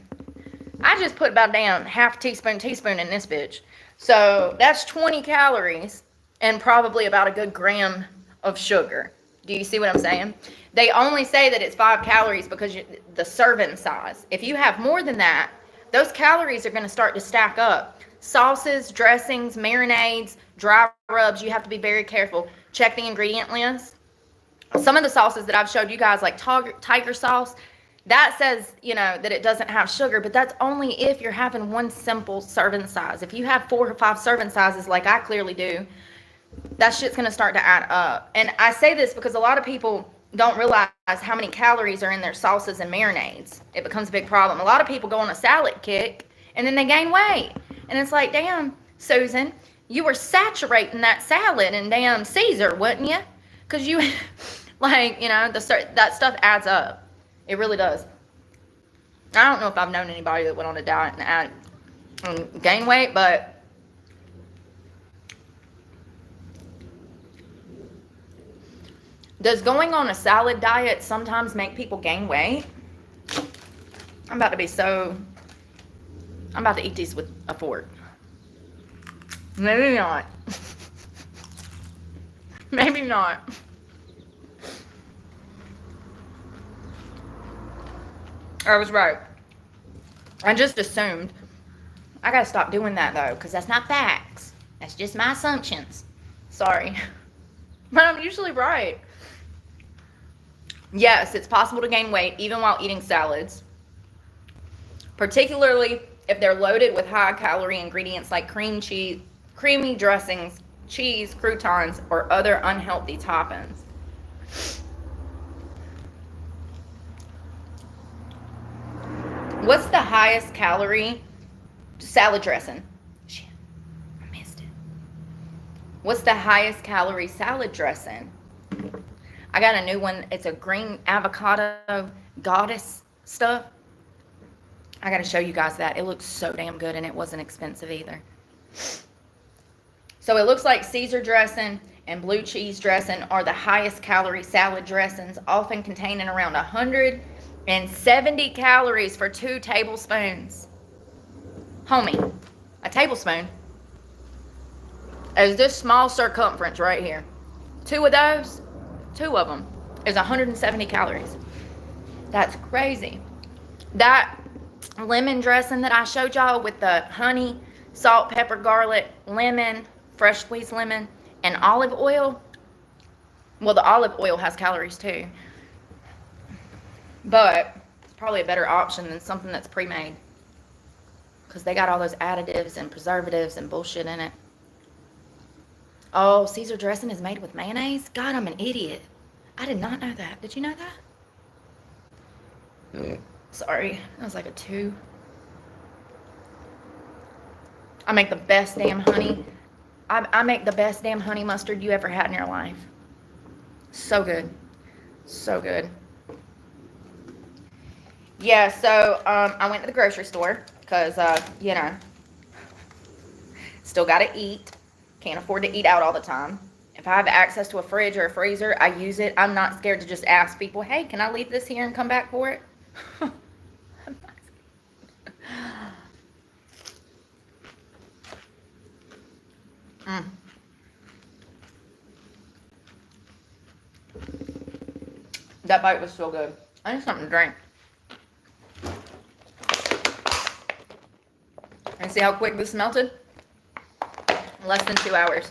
I just put about damn half teaspoon in this bitch. So that's 20 calories and probably about a good gram of sugar. Do you see what I'm saying? They only say that it's 5 calories because the serving size. If you have more than that, those calories are going to start to stack up. Sauces, dressings, marinades, dry rubs, you have to be very careful. Check the ingredient list. Some of the sauces that I've showed you guys, like tiger sauce, that says, you know, that it doesn't have sugar, but that's only if you're having one simple serving size. If you have 4 or 5 serving sizes like I clearly do, that shit's going to start to add up. And I say this because a lot of people don't realize how many calories are in their sauces and marinades. It becomes a big problem. A lot of people go on a salad kick and then they gain weight. And it's like, damn, Susan, you were saturating that salad in damn Caesar, wasn't you? Because you, like, you know, that stuff adds up. It really does. I don't know if I've known anybody that went on a diet and gained weight, but does going on a salad diet sometimes make people gain weight? I'm about to eat these with a fork. Maybe not. Maybe not. I was right. I just assumed. I gotta stop doing that though, because that's not facts. That's just my assumptions. Sorry. But I'm usually right. Yes, it's possible to gain weight even while eating salads, particularly if they're loaded with high-calorie ingredients like creamy dressings, cheese, croutons, or other unhealthy toppings. What's the highest calorie salad dressing? Shit, I missed it. What's the highest calorie salad dressing? I got a new one. It's a green avocado goddess stuff. I got to show you guys that. It looks so damn good, and it wasn't expensive either. So it looks like Caesar dressing and blue cheese dressing are the highest calorie salad dressings, often containing around 170 calories for 2 tablespoons. Homie, a tablespoon is this small circumference right here. 2 of those, 2 of them is 170 calories. That's crazy. That lemon dressing that I showed y'all with the honey, salt, pepper, garlic, lemon, fresh squeezed lemon, and olive oil. Well, the olive oil has calories too. But it's probably a better option than something that's pre-made, because they got all those additives and preservatives and bullshit in it. Oh, Caesar dressing is made with mayonnaise? God, I'm an idiot. I did not know that. Did you know that? Sorry, that was like a 2. I make the best damn honey. I make the best damn honey mustard you ever had in your life. So good. So good. Yeah, so I went to the grocery store because, you know, still got to eat. Can't afford to eat out all the time. If I have access to a fridge or a freezer, I use it. I'm not scared to just ask people, hey, can I leave this here and come back for it? That bite was so good. I need something to drink. And see how quick this melted? Less than 2 hours.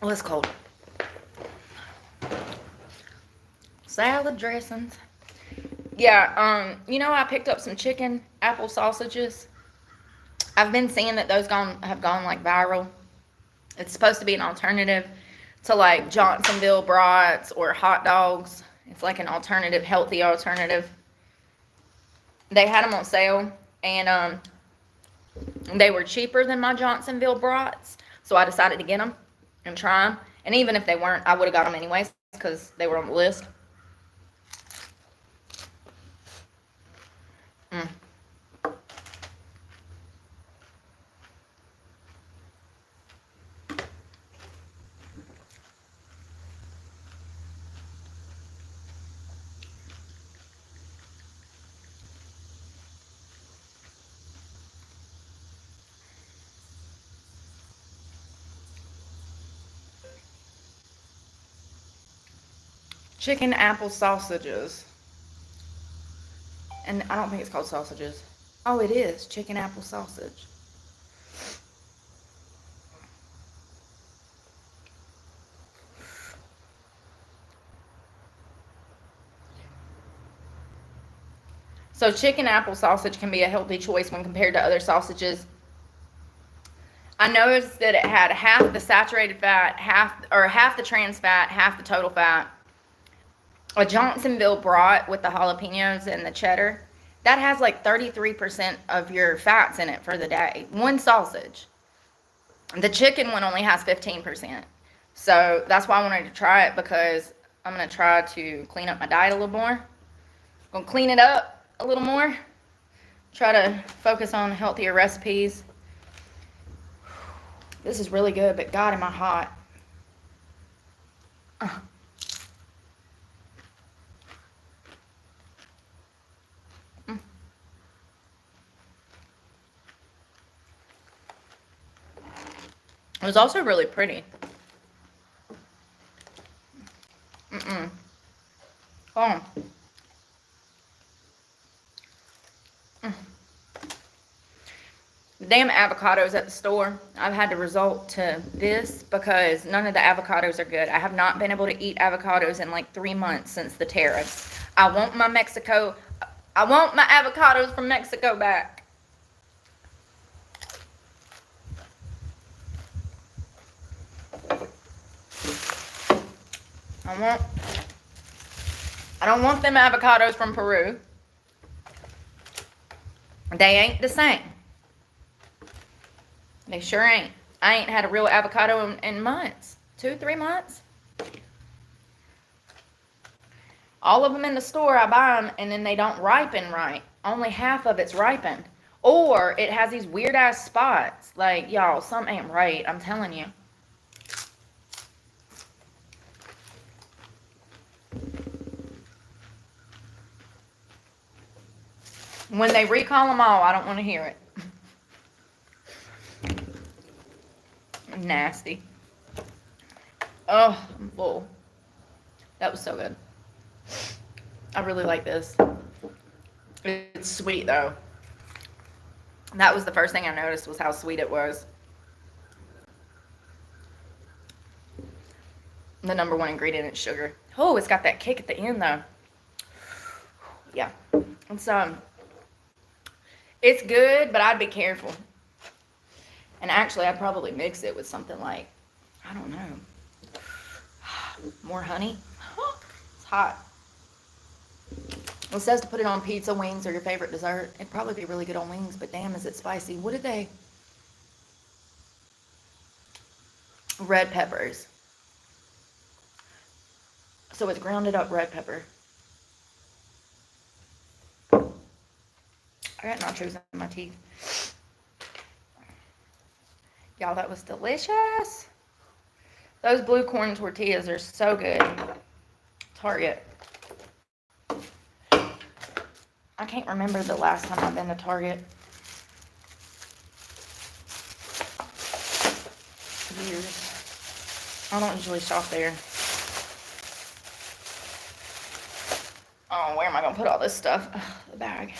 Oh, it's cold. Salad dressings. Yeah, you know, I picked up some chicken apple sausages. I've been seeing that those have gone like viral. It's supposed to be an alternative to like Johnsonville brats or hot dogs. It's like an alternative, healthy alternative. They had them on sale, and they were cheaper than my Johnsonville brats, so I decided to get them and try them. And even if they weren't, I would have got them anyways because they were on the list. Mm. Chicken apple sausages. And I don't think it's called sausages. Oh, it is. Chicken apple sausage. So chicken apple sausage can be a healthy choice when compared to other sausages. I noticed that it had half the saturated fat, half the trans fat, half the total fat. A Johnsonville brat with the jalapenos and the cheddar, that has like 33% of your fats in it for the day. One sausage. The chicken one only has 15%. So that's why I wanted to try it, because I'm going to try to clean up my diet a little more. I'm going to clean it up a little more. Try to focus on healthier recipes. This is really good, but God, am I hot. It was also really pretty. Oh. The damn avocados at the store, I've had to resort to this because none of the avocados are good. I have not been able to eat avocados in like 3 months since the tariffs. I want my avocados from Mexico back. I don't want them avocados from Peru. They ain't the same. They sure ain't. I ain't had a real avocado in months. 2-3 months. All of them in the store, I buy them, and then they don't ripen right. Only half of it's ripened. Or it has these weird-ass spots. Like, y'all, something ain't right. I'm telling you. When they recall them all, I don't want to hear it. Nasty. Oh, I'm full. That was so good. I really like this. It's sweet, though. That was the first thing I noticed, was how sweet it was. The number one ingredient is sugar. Oh, it's got that kick at the end, though. Yeah. It's good, but I'd be careful. And actually, I'd probably mix it with something like, I don't know, more honey. It's hot. It says to put it on pizza, wings, or your favorite dessert. It'd probably be really good on wings, but damn, is it spicy. What did they? Red peppers. So it's grounded up red pepper. I got nachos in my teeth. Y'all, that was delicious. Those blue corn tortillas are so good. Target. I can't remember the last time I've been to Target. Years. I don't usually shop there. Oh, where am I going to put all this stuff? Ugh, the bag.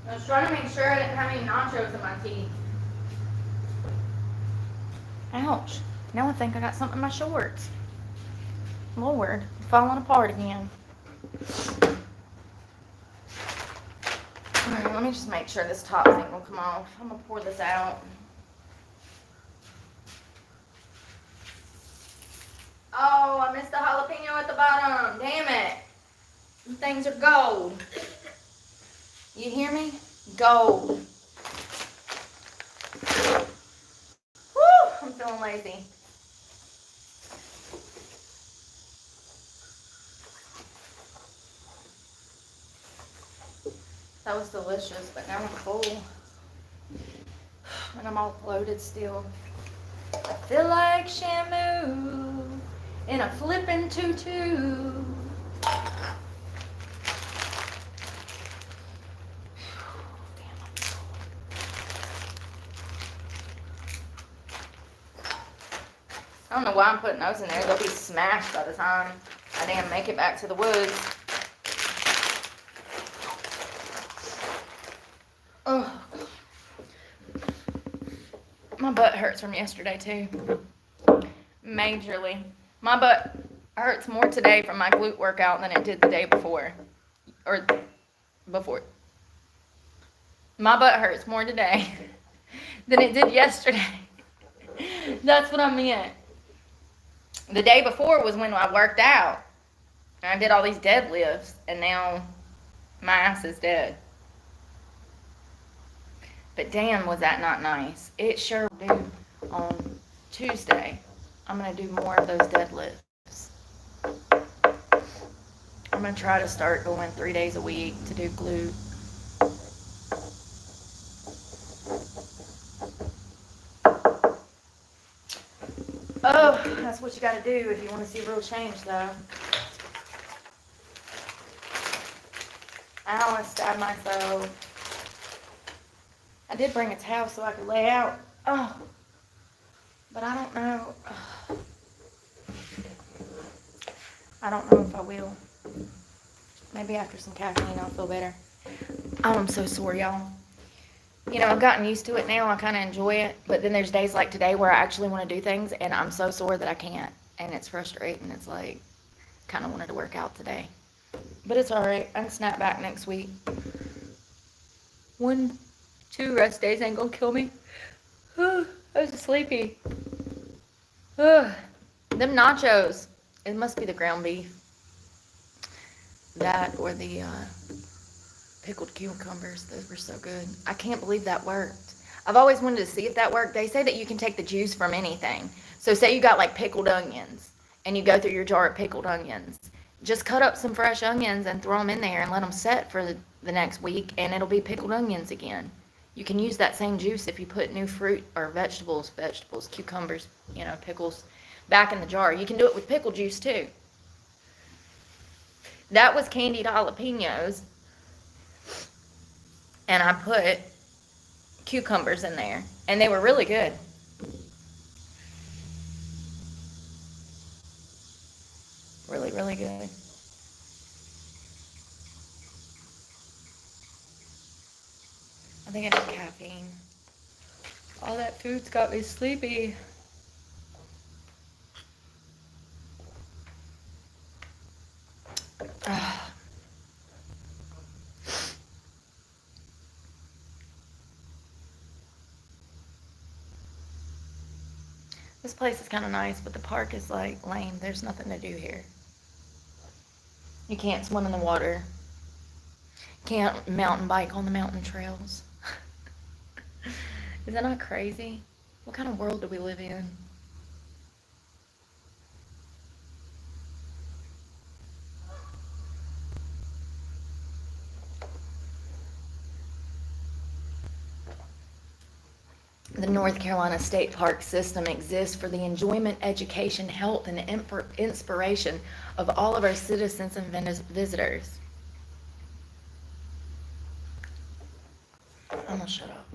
I was trying to make sure I didn't have any nachos in my teeth. Ouch. Now I think I got something in my shorts. Lord, falling apart again. Alright, let me just make sure this top thing will come off. I'm gonna pour this out. Oh, I missed the jalapeno at the bottom. Damn it. Things are gold. You hear me? Gold. Woo! I'm feeling lazy. That was delicious, but now I'm full. And I'm all bloated still. I feel like Shamu in a flippin' tutu. I don't know why I'm putting those in there. They'll be smashed by the time I damn make it back to the woods. Oh, my butt hurts from yesterday too. Majorly. My butt hurts more today from my glute workout than it did the day before. Or before. My butt hurts more today than it did yesterday. That's what I meant. The day before was when I worked out. And I did all these deadlifts. And now my ass is dead. But damn, was that not nice. It sure do. On Tuesday, I'm going to do more of those deadlifts. I'm going to try to start going 3 days a week to do glute. Oh, that's what you got to do if you want to see real change, though. I don't want to stab myself. I did bring a towel so I could lay out. Oh, but I don't know. I don't know if I will. Maybe after some caffeine I'll feel better. Oh, I'm so sore, y'all. You know, I've gotten used to it now. I kind of enjoy it. But then there's days like today where I actually want to do things, and I'm so sore that I can't. And it's frustrating. It's like, kind of wanted to work out today. But it's all right. I can snap back next week. 1, 2 rest days ain't gonna kill me. I was sleepy. Them nachos. It must be the ground beef. That or the pickled cucumbers. Those were so good. I can't believe that worked. I've always wanted to see if that worked. They say that you can take the juice from anything. So say you got like pickled onions and you go through your jar of pickled onions. Just cut up some fresh onions and throw them in there and let them set for the next week, and it'll be pickled onions again. You can use that same juice if you put new fruit or vegetables, cucumbers, you know, pickles, back in the jar. You can do it with pickle juice too. That was candied jalapenos, and I put cucumbers in there, and they were really good. Really, really good. I think I need caffeine. All that food's got me sleepy. This place is kind of nice, but the park is like lame. There's nothing to do here. You can't swim in the water. Can't mountain bike on the mountain trails. Is that not crazy? What kind of world do we live in? The North Carolina State Park system exists for the enjoyment, education, health, and inspiration of all of our citizens and visitors. I'm gonna shut up.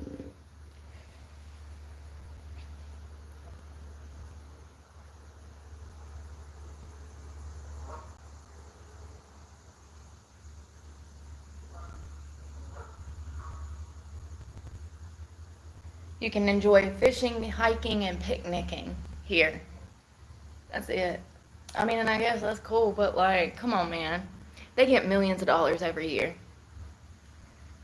You can enjoy fishing, hiking, and picnicking here. That's it. I mean, and I guess that's cool, but like, come on, man. They get millions of dollars every year.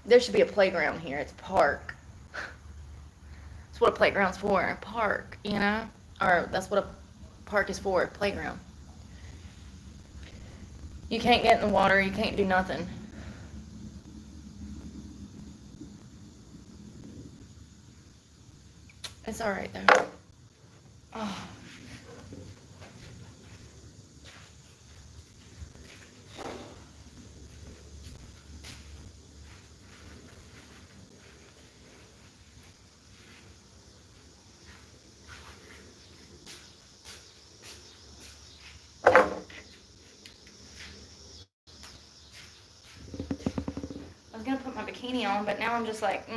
There should be a playground here. It's a park. That's what a playground's for, a park, you know? Or that's what a park is for, a playground. You can't get in the water, you can't do nothing. It's alright though. Oh. I was gonna put my bikini on, but now I'm just like,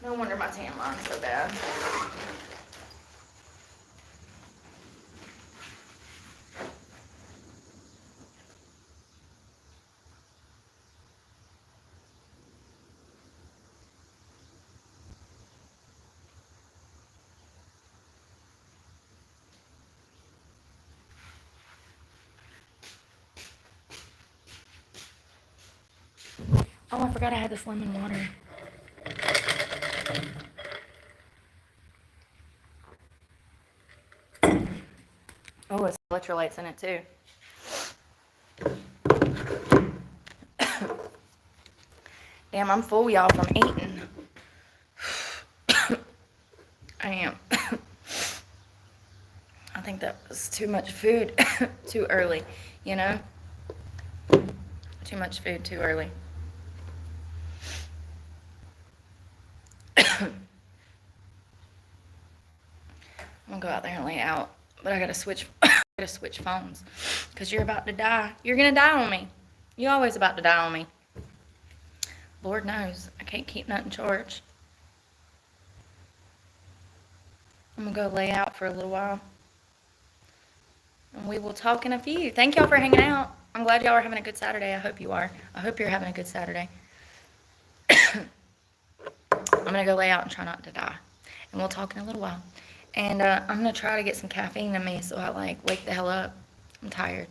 No wonder my tan line's so bad. Oh, I forgot I had this lemon water. Oh, it's electrolytes in it too. Damn, I'm full, y'all, from eating. I am. I think that was too much food too early, you know? Too much food too early. I'm gonna go out there and lay out, but I gotta switch phones because you're about to die. You're gonna die on me. You're always about to die on me. Lord knows I can't keep nothing charged. I'm gonna go lay out for a little while, and we will talk in a few. Thank y'all for hanging out. I'm glad y'all are having a good Saturday. I hope you are. I hope you're having a good Saturday. I'm gonna go lay out and try not to die, and we'll talk in a little while. And I'm gonna try to get some caffeine in me so I like wake the hell up. I'm tired.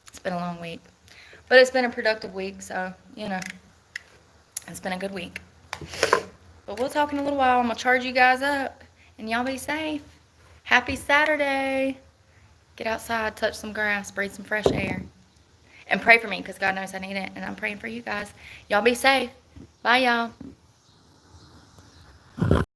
It's been a long week, but it's been a productive week, so you know, it's been a good week. But we'll talk in a little while. I'm gonna charge you guys up, and y'all be safe. Happy Saturday. Get outside, touch some grass, breathe some fresh air, and pray for me because God knows I need it, and I'm praying for you guys. Y'all be safe. Bye, y'all.